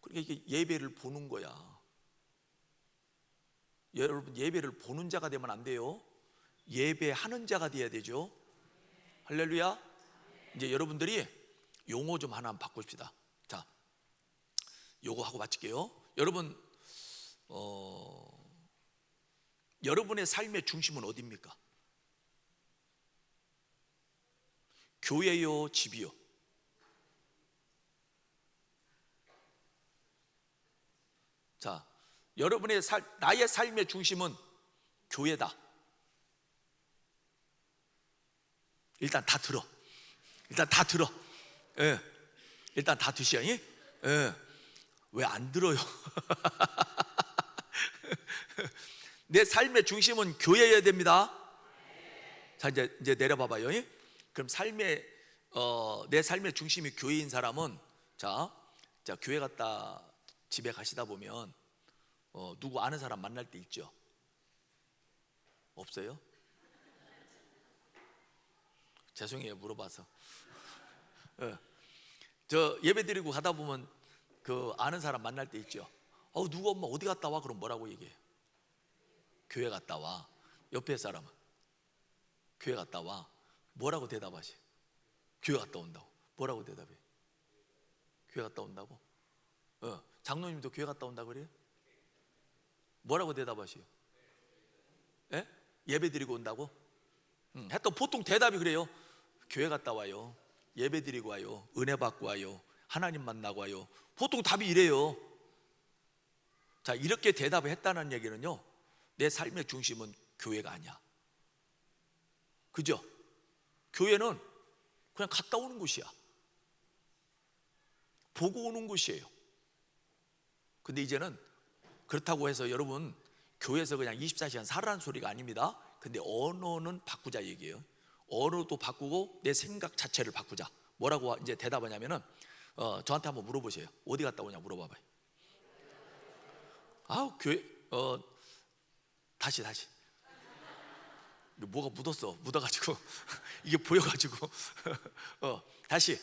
그러니까 이게 예배를 보는 거야. 여러분, 예배를 보는 자가 되면 안 돼요. 예배하는 자가 돼야 되죠. 할렐루야. 이제 여러분들이 용어 좀 하나 바꿉시다. 자, 요거 하고 마칠게요. 여러분, 여러분의 삶의 중심은 어디입니까? 교회요, 집이요? 자, 나의 삶의 중심은 교회다. 일단 다 들어. 예. 일단 다 드셔. 예. 왜 안 들어요? 내 삶의 중심은 교회여야 됩니다. 자, 이제 내려봐봐요. 예? 그럼 내 삶의 중심이 교회인 사람은, 자, 교회 갔다 집에 가시다 보면 누구 아는 사람 만날 때 있죠? 없어요? 죄송해요, 물어봐서. 저 예배 드리고 가다 보면 그 아는 사람 만날 때 있죠. 누구 엄마 어디 갔다 와? 그럼 뭐라고 얘기해요? 교회 갔다 와. 옆에 사람은 교회 갔다 와. 뭐라고 대답하세요? 교회 갔다 온다고. 뭐라고 대답해? 교회 갔다 온다고? 장로님도 교회 갔다 온다 그래요? 뭐라고 대답하세요? 예? 예배 드리고 온다고? 했던 보통 대답이 그래요. 교회 갔다 와요. 예배 드리고 와요. 은혜 받고 와요. 하나님 만나고 와요. 보통 답이 이래요. 자, 이렇게 대답을 했다는 얘기는요, 내 삶의 중심은 교회가 아니야. 그죠? 교회는 그냥 갔다 오는 곳이야. 보고 오는 곳이에요. 근데 이제는 그렇다고 해서 여러분 교회에서 그냥 24시간 살아라는 소리가 아닙니다. 근데 언어는 바꾸자 얘기예요. 언어도 바꾸고 내 생각 자체를 바꾸자. 뭐라고 이제 대답하냐면은 저한테 한번 물어보세요. 어디 갔다 오냐 물어봐봐요. 교회 다시 뭐가 묻어가지고 이게 보여가지고 다시.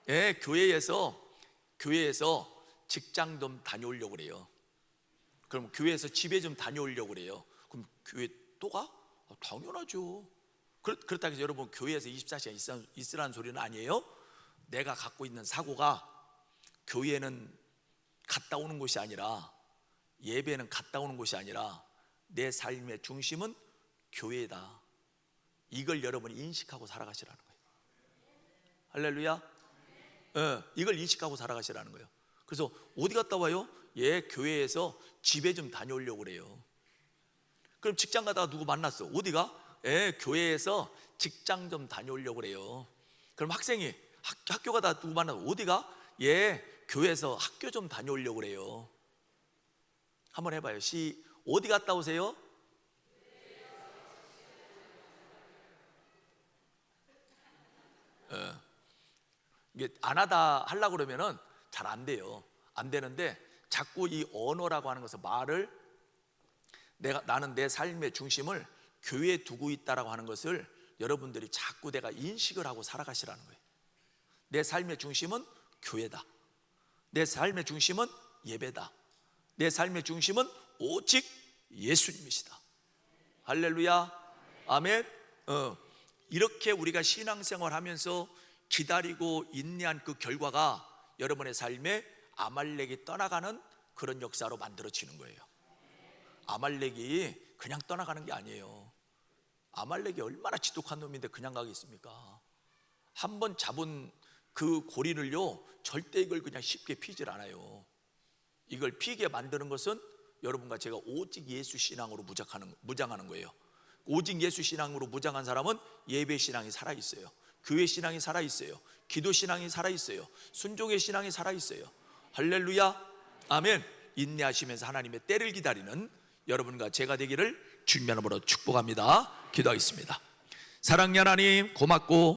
예, 교회에서 직장 좀 다녀오려고 그래요. 그럼 교회에서 집에 좀 다녀오려고 그래요. 그럼 교회 또 가? 당연하죠. 그렇다고 해서 여러분 교회에서 24시간 있으라는 소리는 아니에요. 내가 갖고 있는 사고가 교회는 갔다 오는 곳이 아니라, 예배는 갔다 오는 곳이 아니라 내 삶의 중심은 교회다. 이걸 여러분이 인식하고 살아가시라는 거예요. 할렐루야. 이걸 인식하고 살아가시라는 거예요. 그래서 어디 갔다 와요? 교회에서 집에 좀 다녀오려고 그래요. 그럼 직장 가다가 누구 만났어? 어디가? 교회에서 직장 좀 다녀오려고 그래요. 그럼 학생이 학교 가다가 누구 만났어? 어디가? 교회에서 학교 좀 다녀오려고 그래요. 한번 해봐요. 어디 갔다 오세요? 이게 안 하려고 그러면은 잘 안 돼요. 안 되는데 자꾸 이 언어라고 하는 것은 말을 나는 내 삶의 중심을 교회에 두고 있다라고 하는 것을 여러분들이 자꾸 내가 인식을 하고 살아가시라는 거예요. 내 삶의 중심은 교회다. 내 삶의 중심은 예배다. 내 삶의 중심은 오직 예수님이시다. 할렐루야. 아멘. 이렇게 우리가 신앙생활 하면서 기다리고 인내한 그 결과가 여러분의 삶에 아말렉이 떠나가는 그런 역사로 만들어지는 거예요. 아말렉이 그냥 떠나가는 게 아니에요. 아말렉이 얼마나 지독한 놈인데 그냥 가겠습니까? 한번 잡은 그 고리를요, 절대 이걸 그냥 쉽게 피질 않아요. 이걸 피게 만드는 것은 여러분과 제가 오직 예수 신앙으로 무장하는 거예요. 오직 예수 신앙으로 무장한 사람은 예배 신앙이 살아있어요. 교회 신앙이 살아있어요. 기도 신앙이 살아있어요. 순종의 신앙이 살아있어요. 할렐루야. 아멘. 인내하시면서 하나님의 때를 기다리는 여러분과 제가 되기를 주님의 이름으로 축복합니다. 기도하겠습니다. 사랑의 하나님, 고맙고